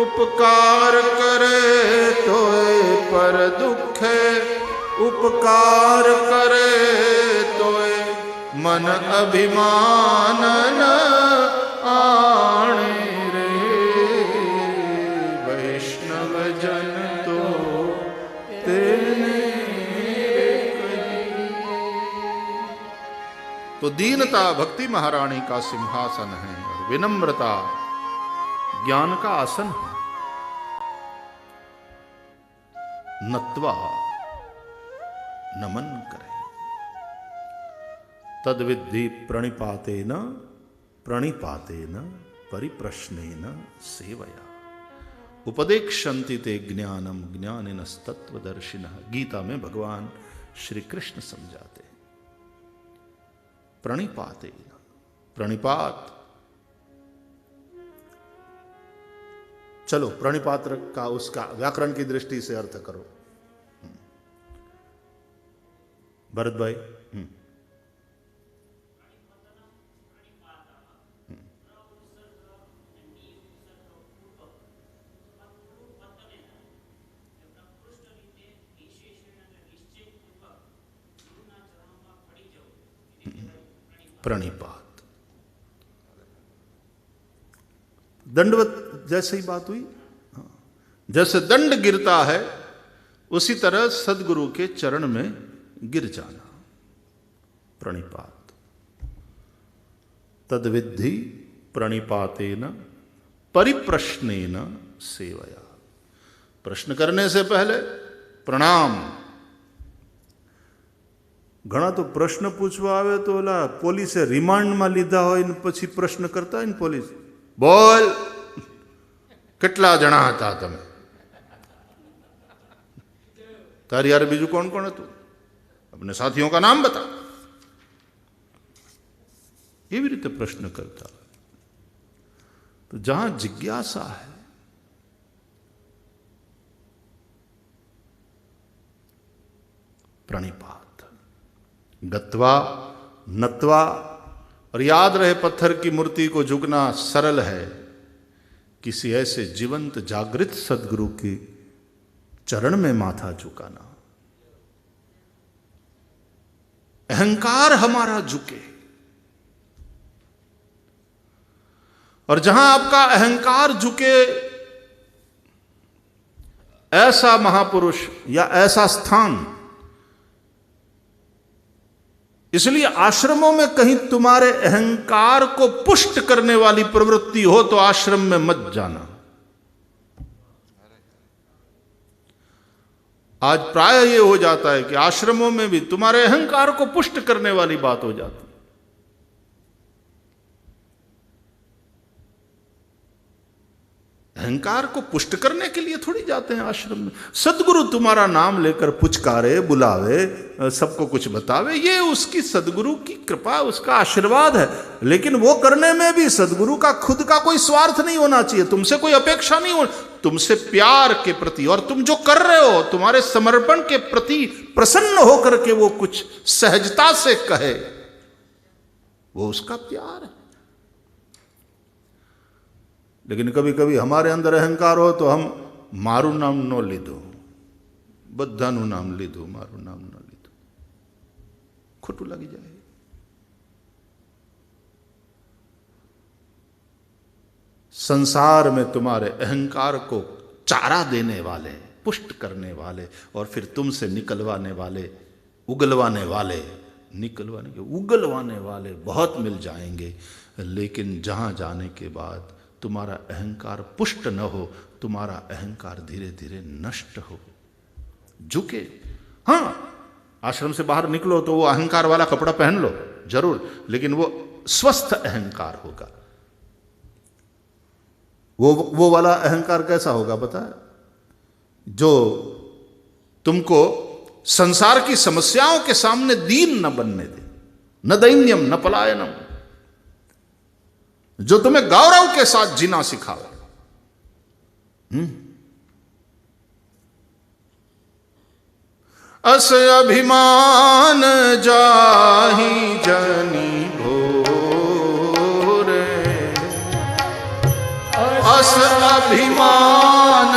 S2: उपकार करे तोय, पर दुखे उपकार करे तोय। मन अभिमान न आणे रे। वैष्णव जन तो तेने तो दीनता भक्ति महारानी का सिंहासन है और विनम्रता ज्ञान का आसन है। नत्वा नमन करें। तद्विद्धि प्रणिपातेन प्रणिपातेन परिप्रश्नेन सेवया। उपदेक्षन्ति ते ज्ञानम ज्ञानिनस्तत्वदर्शिनः। गीता में भगवान श्री कृष्ण समझाते हैं। प्रणिपातेन, प्रणिपात, चलो प्रणिपात का उसका व्याकरण की दृष्टि से अर्थ करो भरत भाई। प्रणिपात दंडवत जैसे ही बात हुई। जैसे दंड गिरता है उसी तरह सदगुरु के चरण में गिर जाना। प्रणिपात। तद्विद्धि प्रणिपातेन परिप्रश्नेन सेवया। प्रश्न करने से पहले प्रणाम। घना तो प्रश्न पूछवा आवे तो ओला पोलीसे रिमांड में लीधा हो पछी प्रश्न करता है पोलीस। बोल કેટલા જણા હતા તમે? तारी यार बीजू कौन कौन है तू? अपने साथियों का नाम बता। ये भी रीते प्रश्न करता। तो जहां जिज्ञासा है प्रणिपात। गत्वा नत्वा। और याद रहे पत्थर की मूर्ति को झुकना सरल है, किसी ऐसे जीवंत जागृत सदगुरु के चरण में माथा झुकाना। अहंकार हमारा झुके। और जहां आपका अहंकार झुके ऐसा महापुरुष या ऐसा स्थान। इसलिए आश्रमों में कहीं तुम्हारे अहंकार को पुष्ट करने वाली प्रवृत्ति हो तो आश्रम में मत जाना। आज प्राय ये हो जाता है कि आश्रमों में भी तुम्हारे अहंकार को पुष्ट करने वाली बात हो जाती है। अहंकार को पुष्ट करने के लिए थोड़ी जाते हैं आश्रम में। सदगुरु तुम्हारा नाम लेकर पुचकारे, बुलावे, सबको कुछ बतावे, ये उसकी सदगुरु की कृपा, उसका आशीर्वाद है। लेकिन वो करने में भी सदगुरु का खुद का कोई स्वार्थ नहीं होना चाहिए, तुमसे कोई अपेक्षा नहीं हो, तुमसे प्यार के प्रति और तुम जो कर रहे हो तुम्हारे समर्पण के प्रति प्रसन्न होकर के वो कुछ सहजता से कहे, वो उसका प्यार है। लेकिन कभी कभी हमारे अंदर अहंकार हो तो हम मारू नाम न लीधो, बधानु नाम लीधो, मारू नाम न लीधो, खोटू लगी जाए। संसार में तुम्हारे अहंकार को चारा देने वाले, पुष्ट करने वाले और फिर तुमसे निकलवाने वाले, उगलवाने वाले, निकलवाने के उगलवाने वाले बहुत मिल जाएंगे। लेकिन जहां जाने के बाद तुम्हारा अहंकार पुष्ट न हो, तुम्हारा अहंकार धीरे धीरे नष्ट हो, झुके। हाँ, आश्रम से बाहर निकलो तो वो अहंकार वाला कपड़ा पहन लो जरूर, लेकिन वो स्वस्थ अहंकार होगा। वो वाला अहंकार कैसा होगा पता है? जो तुमको संसार की समस्याओं के सामने दीन न बनने दे, न दैन्यम न पलायनम, जो तुम्हें गौरव के साथ जीना सिखावे। अस अभिमान जाहि जनी भोरे, अस अभिमान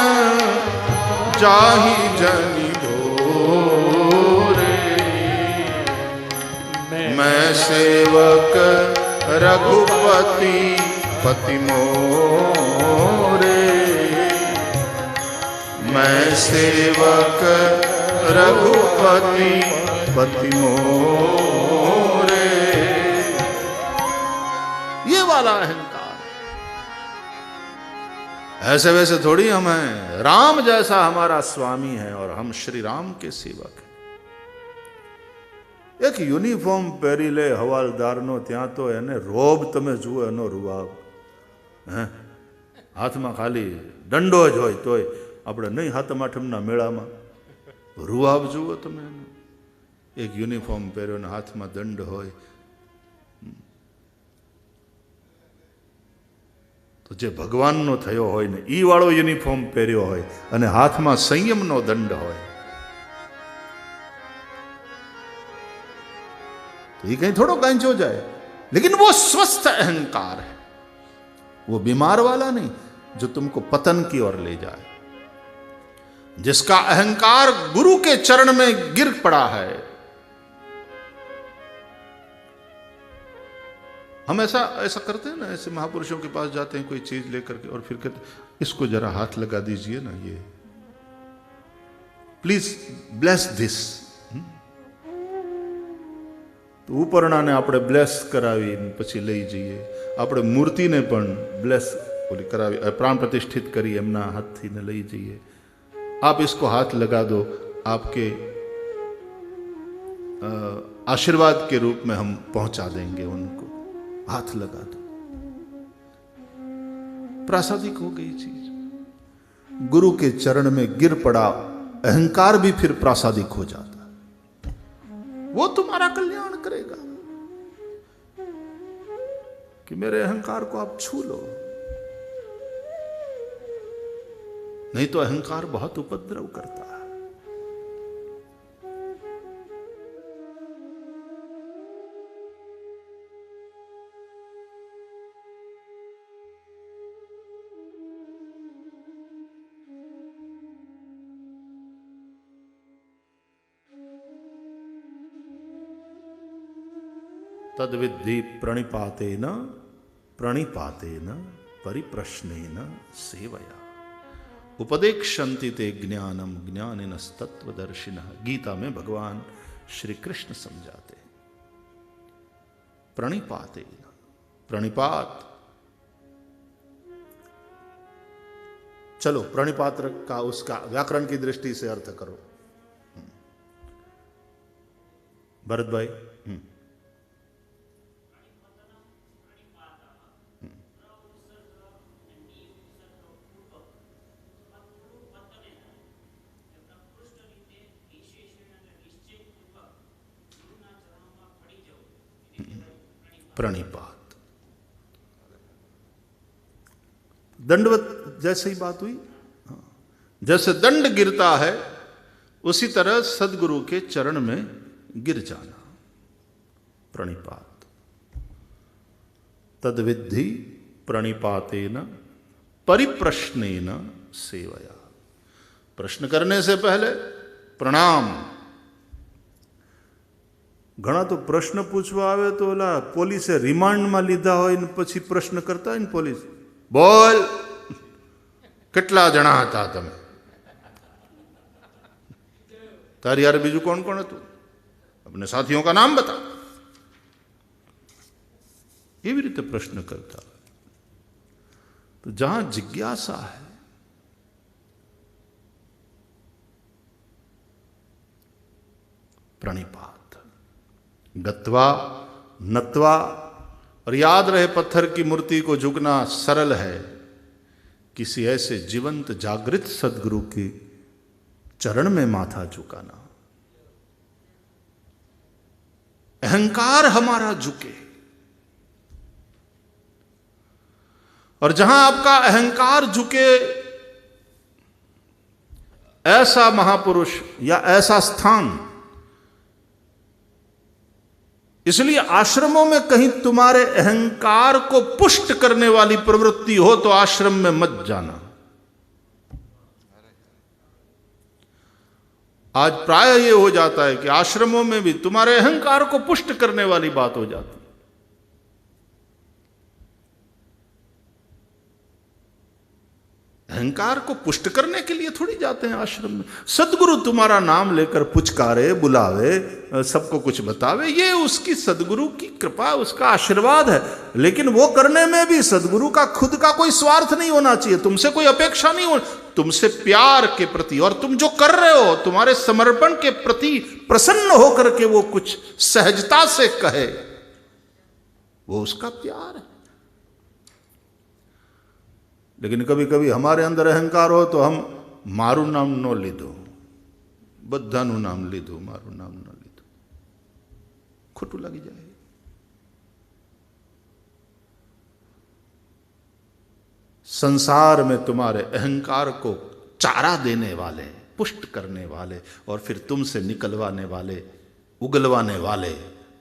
S2: जाहि जनी भोरे, मैं सेवक रघुपति पति मोरे, मैं सेवक रघुपति पति मोरे। ये वाला अहंकार, ऐसे वैसे थोड़ी हम हैं। राम जैसा हमारा स्वामी है और हम श्री राम के सेवक हैं। एक यूनिफॉर्म पहरी ले हवालदार नो, त्या तो एने रोब तमे जुओ एनो रुआब, हाथ में खाली दंडो ज होय तोय આપણે નહીં હાથમ આઠમના મેળામાં રૂઆબ જુઓ તમે એનો, એક યુનિફોર્મ પહેર્યો ને હાથમાં દંડ હોય, તો જે ભગવાનનો થયો હોય ને ઈ વાળો યુનિફોર્મ પહેર્યો હોય અને હાથમાં સંયમનો દંડ હોય, तो ये कहीं थोड़ा गांच हो जाए। लेकिन वो स्वस्थ अहंकार है, वो बीमार वाला नहीं जो तुमको पतन की ओर ले जाए। जिसका अहंकार गुरु के चरण में गिर पड़ा है। हम ऐसा करते हैं ना, ऐसे महापुरुषों के पास जाते हैं कोई चीज लेकर के और फिर कहते इसको जरा हाथ लगा दीजिए ना, ये प्लीज ब्लेस दिस। तो ઉપરણાને આપણે બ્લેસ કરાવી પછી લઈ જઈએ, આપણે મૂર્તિને પણ બ્લેસ ઓલી કરાવી, પ્રાણ પ્રતિષ્ઠિત કરી એમના હાથથી ને લઈ જઈએ। आप इसको हाथ लगा दो, आपके आशीर्वाद के रूप में हम पहुंचा देंगे उनको, हाथ लगा दो। प्रासादिक हो गई चीज। गुरु के चरण में गिर पड़ा अहंकार भी फिर प्रासादिक हो जाता, वो तुम्हारा कल्याण करेगा कि मेरे अहंकार को आप छू लो। नहीं तो अहंकार बहुत उपद्रव करता है। तद्विद्धि प्रणिपातेन परिप्रश्नेन सेवया उपदेक्षन्ति ते ज्ञानम ज्ञानिनस्तत्वदर्शिनः। गीता में भगवान श्री कृष्ण समझाते हैं प्रणिपातेन, प्रणिपात। चलो प्रणिपात का उसका व्याकरण की दृष्टि से अर्थ करो भरत भाई। प्रणिपात दंडवत जैसे ही बात हुई, जैसे दंड गिरता है उसी तरह सदगुरु के चरण में गिर जाना, प्रणिपात। तद्विद्धि प्रणिपातेन परिप्रश्नेन सेवया। प्रश्न करने से पहले प्रणाम। घना तो प्रश्न पूछवा आवे तो ओला पोलीसे रिमांड में लीधा होय ने पछी प्रश्न करता होय ने पोलीस, बोल કેટલા જણા હતા તમે, तारी यार बीजू कौन कौन હતું, अपने साथियों का नाम बता। ये भी रीते प्रश्न करता। तो जहां जिज्ञासा है प्रणिपात, गत्वा नत्वा। और याद रहे पत्थर की मूर्ति को झुकना सरल है, किसी ऐसे जीवंत जागृत सदगुरु की चरण में माथा झुकाना, अहंकार हमारा झुके। और जहां आपका अहंकार झुके, ऐसा महापुरुष या ऐसा स्थान। इसलिए आश्रमों में कहीं तुम्हारे अहंकार को पुष्ट करने वाली प्रवृत्ति हो तो आश्रम में मत जाना। आज प्राय यह हो जाता है कि आश्रमों में भी तुम्हारे अहंकार को पुष्ट करने वाली बात हो जाती है। अहंकार को पुष्ट करने के लिए थोड़ी जाते हैं आश्रम में। सदगुरु तुम्हारा नाम लेकर पुचकारे, बुलावे, सबको कुछ बतावे, ये उसकी सदगुरु की कृपा, उसका आशीर्वाद है। लेकिन वो करने में भी सदगुरु का खुद का कोई स्वार्थ नहीं होना चाहिए, तुमसे कोई अपेक्षा नहीं हो, तुमसे प्यार के प्रति, और तुम जो कर रहे हो तुम्हारे समर्पण के प्रति प्रसन्न होकर के वो कुछ सहजता से कहे, वो उसका प्यार है। लेकिन कभी कभी हमारे अंदर अहंकार हो तो हम मारू नाम न लीधो, बधानु नाम लीधो, मारू नाम न लीधो, खोटू लगी जाए। संसार में तुम्हारे अहंकार को चारा देने वाले, पुष्ट करने वाले, और फिर तुमसे निकलवाने वाले, उगलवाने वाले,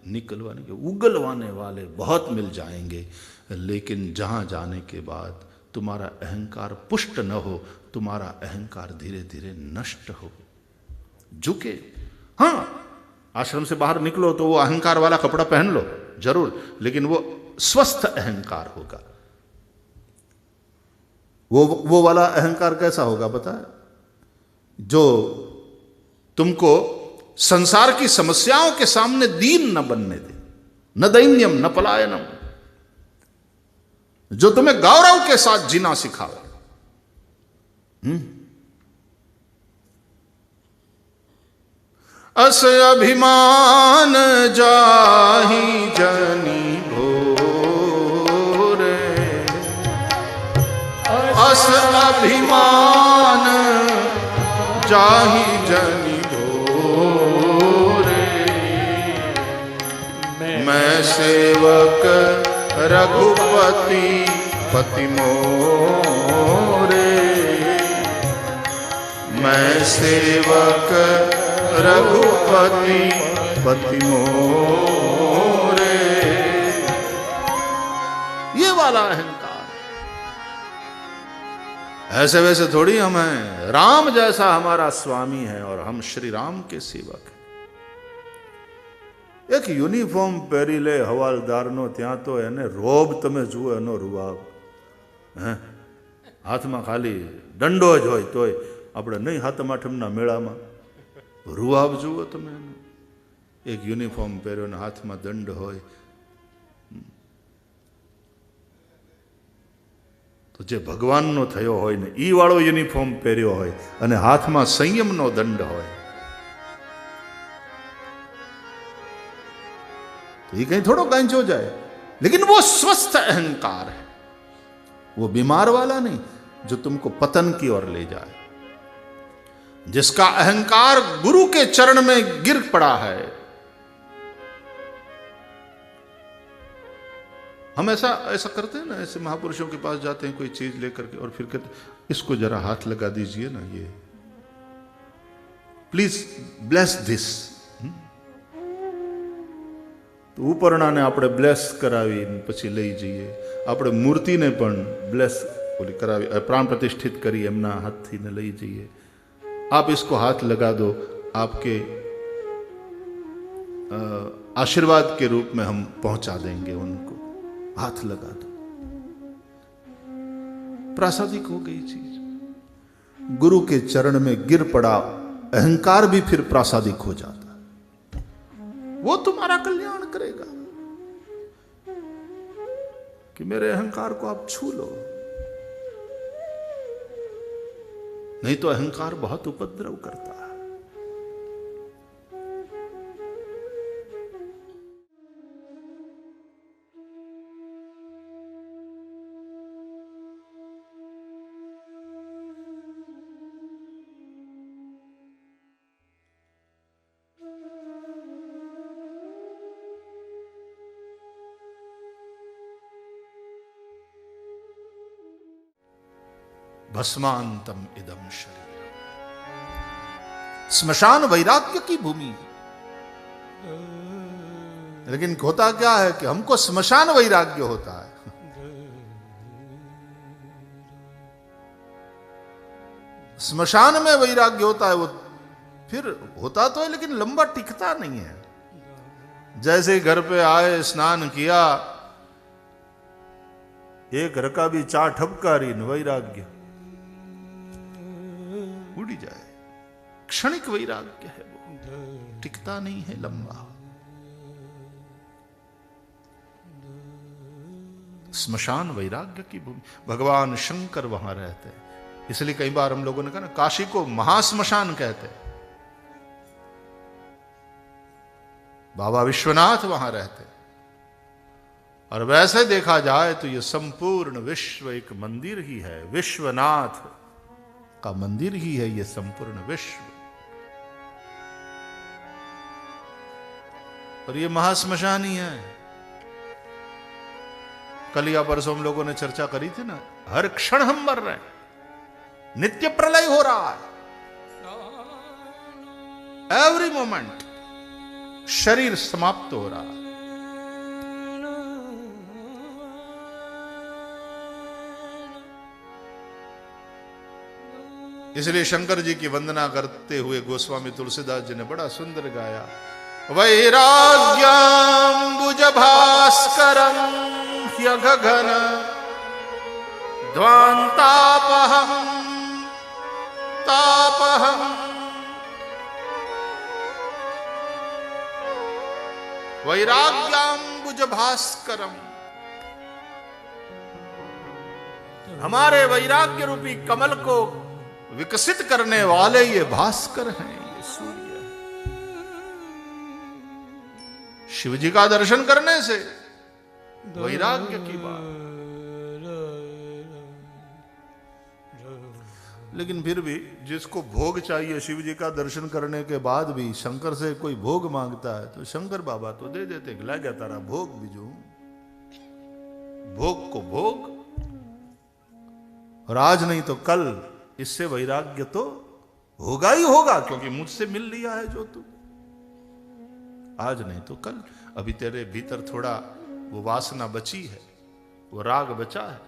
S2: निकलवाने के उगलवाने वाले बहुत मिल जाएंगे। लेकिन जहां जाने के बाद तुम्हारा अहंकार पुष्ट न हो, तुम्हारा अहंकार धीरे धीरे नष्ट हो, झुके। हां, आश्रम से बाहर निकलो तो वो अहंकार वाला कपड़ा पहन लो जरूर, लेकिन वो स्वस्थ अहंकार होगा। वो वाला अहंकार कैसा होगा पता है? जो तुमको संसार की समस्याओं के सामने दीन न बनने दे, न दैन्यम न पलायनम, जो तुम्हें गौरव के साथ जीना सिखावे। अस अभिमान जाहि जनी भोरे, अस अभिमान जाहि जनी भोरे, मैं सेवक रघुपति पति मोरे, मैं सेवक रघुपति पति मोरे। ये वाला अहंकार। ऐसे वैसे थोड़ी हम हैं, राम जैसा हमारा स्वामी है और हम श्री राम के सेवक हैं। एक यूनिफॉर्म पहरी ले हवालदार नो, त्या तो एने रोब तमे जुओ एनो रुआब, हाथ में खाली दंडो ज होय तोय આપણે નહીં હાથમ આઠમના મેળામાં રૂઆબ જુઓ તમે એનો, એક યુનિફોર્મ પહેર્યો ને હાથમાં દંડ હોય, તો જે ભગવાનનો થયો હોય ને ઈ વાળો યુનિફોર્મ પહેર્યો હોય અને હાથમાં સંયમનો દંડ હોય, तो ये कहीं थोड़ा गांचो जाए। लेकिन वो स्वस्थ अहंकार है, वो बीमार वाला नहीं जो तुमको पतन की ओर ले जाए। जिसका अहंकार गुरु के चरण में गिर पड़ा है। हम ऐसा करते हैं ना, ऐसे महापुरुषों के पास जाते हैं कोई चीज लेकर के और फिर कहते इसको जरा हाथ लगा दीजिए ना, ये प्लीज ब्लेस दिस। तो ઉપરણાને આપણે બ્લેસ કરાવી પછી લઈ જઈએ, આપણે મૂર્તિને પણ બ્લેસ ઓલી કરાવી, પ્રાણ પ્રતિષ્ઠિત કરી એમના હાથથી ને લઈ જઈએ। आप इसको हाथ लगा दो, आपके आशीर्वाद के रूप में हम पहुंचा देंगे उनको, हाथ लगा दो। प्रासादिक हो गई चीज। गुरु के चरण में गिर पड़ा अहंकार भी फिर प्रासादिक हो जाता है, वो तुम्हारा कल्याण करेगा कि मेरे अहंकार को आप छू लो। नहीं तो अहंकार बहुत उपद्रव करता है। भस्मांतम इदम शरीर। स्मशान वैराग्य की भूमि है। लेकिन होता क्या है कि हमको स्मशान वैराग्य होता है। स्मशान में वैराग्य होता है, वो फिर होता तो है लेकिन लंबा टिकता नहीं है। जैसे घर पे आए, स्नान किया, एक रका भी चा ठपकारी न वैराग्य उड़ी जाए। क्षणिक वैराग्य है, वो टिकता नहीं है लंबा। स्मशान वैराग्य की भूमि। भगवान शंकर वहां रहते हैं, इसलिए कई बार हम लोगों ने कहा ना, काशी को महाश्मशान कहते हैं। बाबा विश्वनाथ वहां रहते हैं। और वैसे देखा जाए तो यह संपूर्ण विश्व एक मंदिर ही है। विश्वनाथ का मंदिर ही है यह संपूर्ण विश्व। और यह महाश्मशान ही है। कल या परसों हम लोगों ने चर्चा करी थी ना, हर क्षण हम मर रहे हैं, नित्य प्रलय हो रहा है। एवरी मोमेंट शरीर समाप्त हो रहा है। इसलिए शंकर जी की वंदना करते हुए गोस्वामी तुलसीदास जी ने बड़ा सुंदर गाया, वैराग्याम्बुज भास्करं ह्यगगन ध्वान्तापहं तापहं वैराग्याम्बुज भास्करम। हमारे वैराग्य रूपी कमल को विकसित करने वाले ये भास्कर हैं, ये सूर्य है। शिव जी का दर्शन करने से वैराग्य की बात। लेकिन फिर भी जिसको भोग चाहिए, शिव जी का दर्शन करने के बाद भी शंकर से कोई भोग मांगता है तो शंकर बाबा तो दे देते, ला गया तारा भोग बिजू। भोग को भोग, और आज नहीं तो कल इससे वैराग्य तो होगा ही होगा, क्योंकि मुझसे मिल लिया है जो तू। आज नहीं तो कल। अभी तेरे भीतर थोड़ा वो वासना बची है, वो राग बचा है।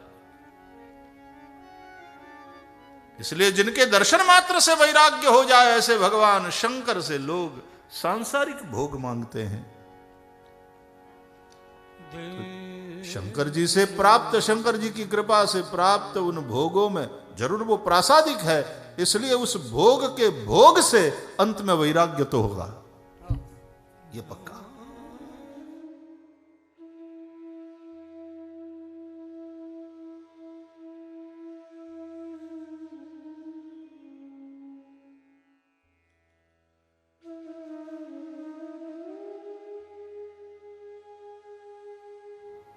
S2: इसलिए जिनके दर्शन मात्र से वैराग्य हो जाए, ऐसे भगवान शंकर से लोग सांसारिक भोग मांगते हैं। तो शंकर जी से प्राप्त, शंकर जी की कृपा से प्राप्त उन भोगों में जरूर वो प्रासादिक है, इसलिए उस भोग के भोग से अंत में वैराग्य तो होगा, ये पक्का।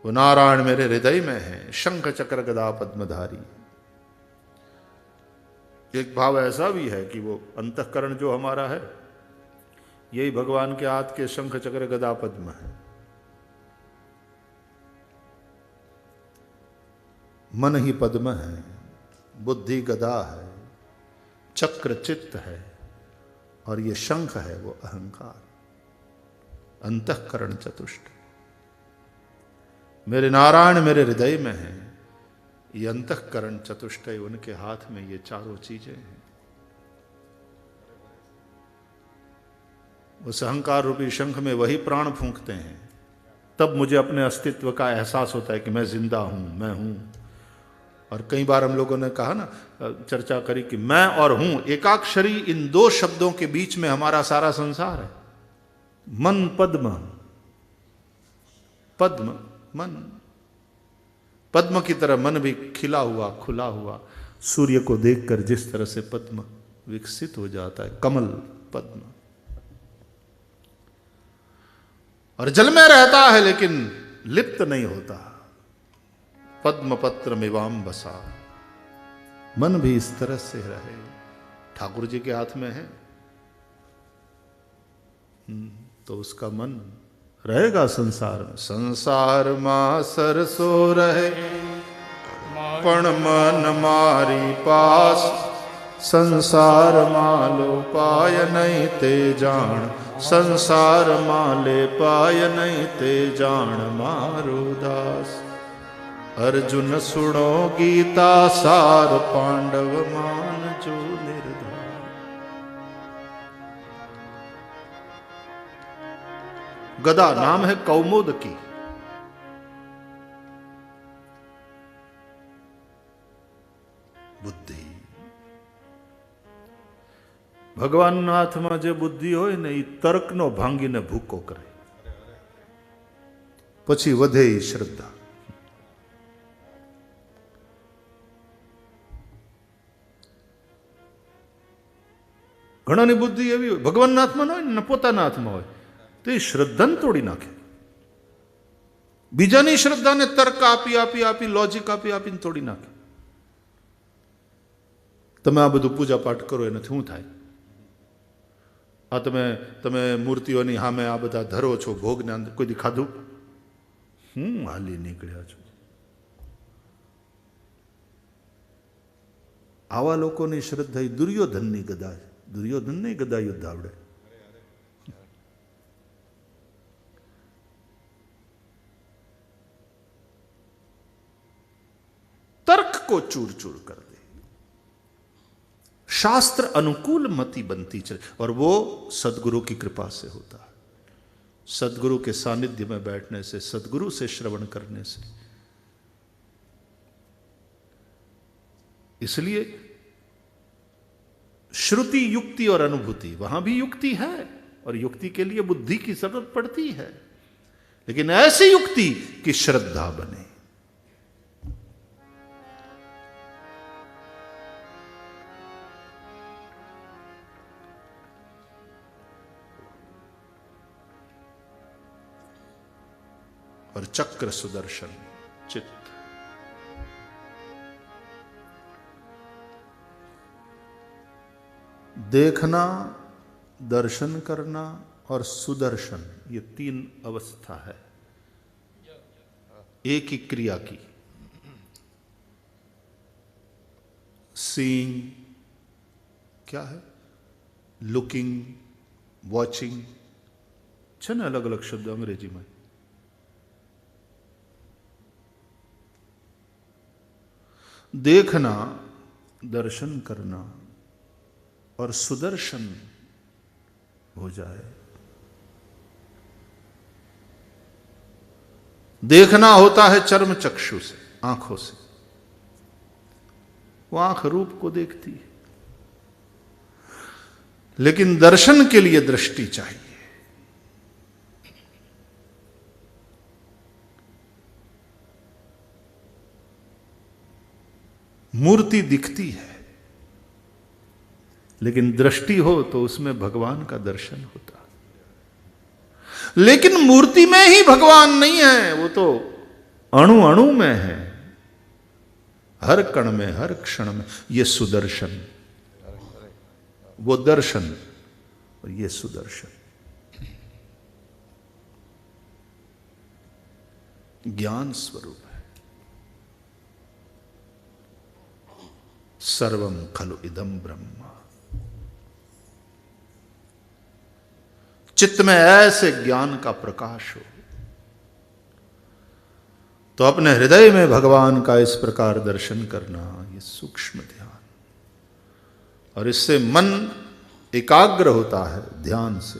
S2: वो नारायण मेरे हृदय में है, शंख चक्र गदा पद्मधारी। एक भाव ऐसा भी है कि वो अंतःकरण जो हमारा है, यही भगवान के हाथ के शंख चक्र गदा पद्म है। मन ही पद्म है, बुद्धि गदा है, चक्र चित्त है, और ये शंख है वो अहंकार। अंतःकरण चतुष्ट मेरे नारायण मेरे हृदय में है। ये अंतःकरण चतुष्टय उनके हाथ में ये चारों चीजें हैं। उस अहंकार रूपी शंख में वही प्राण फूंकते हैं, तब मुझे अपने अस्तित्व का एहसास होता है कि मैं जिंदा हूं, मैं हूं। और कई बार हम लोगों ने कहा ना, चर्चा करी कि मैं और हूं, एकाक्षरी, इन दो शब्दों के बीच में हमारा सारा संसार है। मन पद्म, पद्म मन, पद्म की तरह मन भी खिला हुआ, खुला हुआ। सूर्य को देखकर जिस तरह से पद्म विकसित हो जाता है, कमल पद्म, और जल में रहता है लेकिन लिप्त नहीं होता। पद्म पत्र मिवाम बसा, मन भी इस तरह से रहे। ठाकुर जी के हाथ में है तो उसका मन रहेगा संसार में। संसार मां सरसो रहे પણ મન મારી પાસ, સંસારમાં લો પાય નહીં તે જાણ, સંસારમાં લે પાય નહીં તે જાણ મારો દાસ. અર્જુન સુણો ગીતા સાર, પાંડવ માનજો નિર્ધાર. गदा नाम है कौमुदकी. बुद्धि ભગવાનના હાથમાં જે બુદ્ધિ હોય ને એ તર્કનો ભાંગીને ભૂકો કરે, પછી વધે એ શ્રદ્ધા. ઘણાની બુદ્ધિ એવી હોય ભગવાનના હાથમાં ન હોય ને પોતાના હાથમાં હોય તો એ શ્રદ્ધાને તોડી નાખે. બીજાની શ્રદ્ધાને તર્ક આપી આપી આપી લોજિક આપી આપીને તોડી નાખે. તમે આ બધું પૂજા પાઠ કરો એનાથી શું થાય? આ તમે મૂર્તિઓની સામે આ બધા ધરો છો, ભોગને કોઈ દી ખાધું? હાલી નીકળ્યા છો. આવા લોકોની શ્રદ્ધા એ દુર્યોધનની ગદા છે. દુર્યોધનની ગદા યુદ્ધ આવડે. तर्क को चूर चूर कर दे, शास्त्र अनुकूल मति बनती चले. और वो सदगुरु की कृपा से होता है. सदगुरु के सानिध्य में बैठने से, सदगुरु से श्रवण करने से. इसलिए श्रुति, युक्ति और अनुभूति, वहां भी युक्ति है और युक्ति के लिए बुद्धि की जरूरत पड़ती है, लेकिन ऐसी युक्ति कि श्रद्धा बने. और चक्र सुदर्शन चित्त. देखना, दर्शन करना और सुदर्शन, ये तीन अवस्था है एक ही क्रिया की. सीइंग क्या है? लुकिंग, वॉचिंग છે ને अलग अलग शब्द अंग्रेजी में. देखना, दर्शन करना और सुदर्शन हो जाए. देखना होता है चर्म चक्षु से, आंखों से. वो आंख रूप को देखती है, लेकिन दर्शन के लिए दृष्टि चाहिए. मूर्ति दिखती है, लेकिन दृष्टि हो तो उसमें भगवान का दर्शन होता. लेकिन मूर्ति में ही भगवान नहीं है, वो तो अणु अणु में है, हर कण में, हर क्षण में. ये सुदर्शन, वो दर्शन और ये सुदर्शन. ज्ञान स्वरूप है. सर्वम खलु इदम ब्रह्म. चित्त में ऐसे ज्ञान का प्रकाश हो तो अपने हृदय में भगवान का इस प्रकार दर्शन करना, ये सूक्ष्म ध्यान. और इससे मन एकाग्र होता है ध्यान से.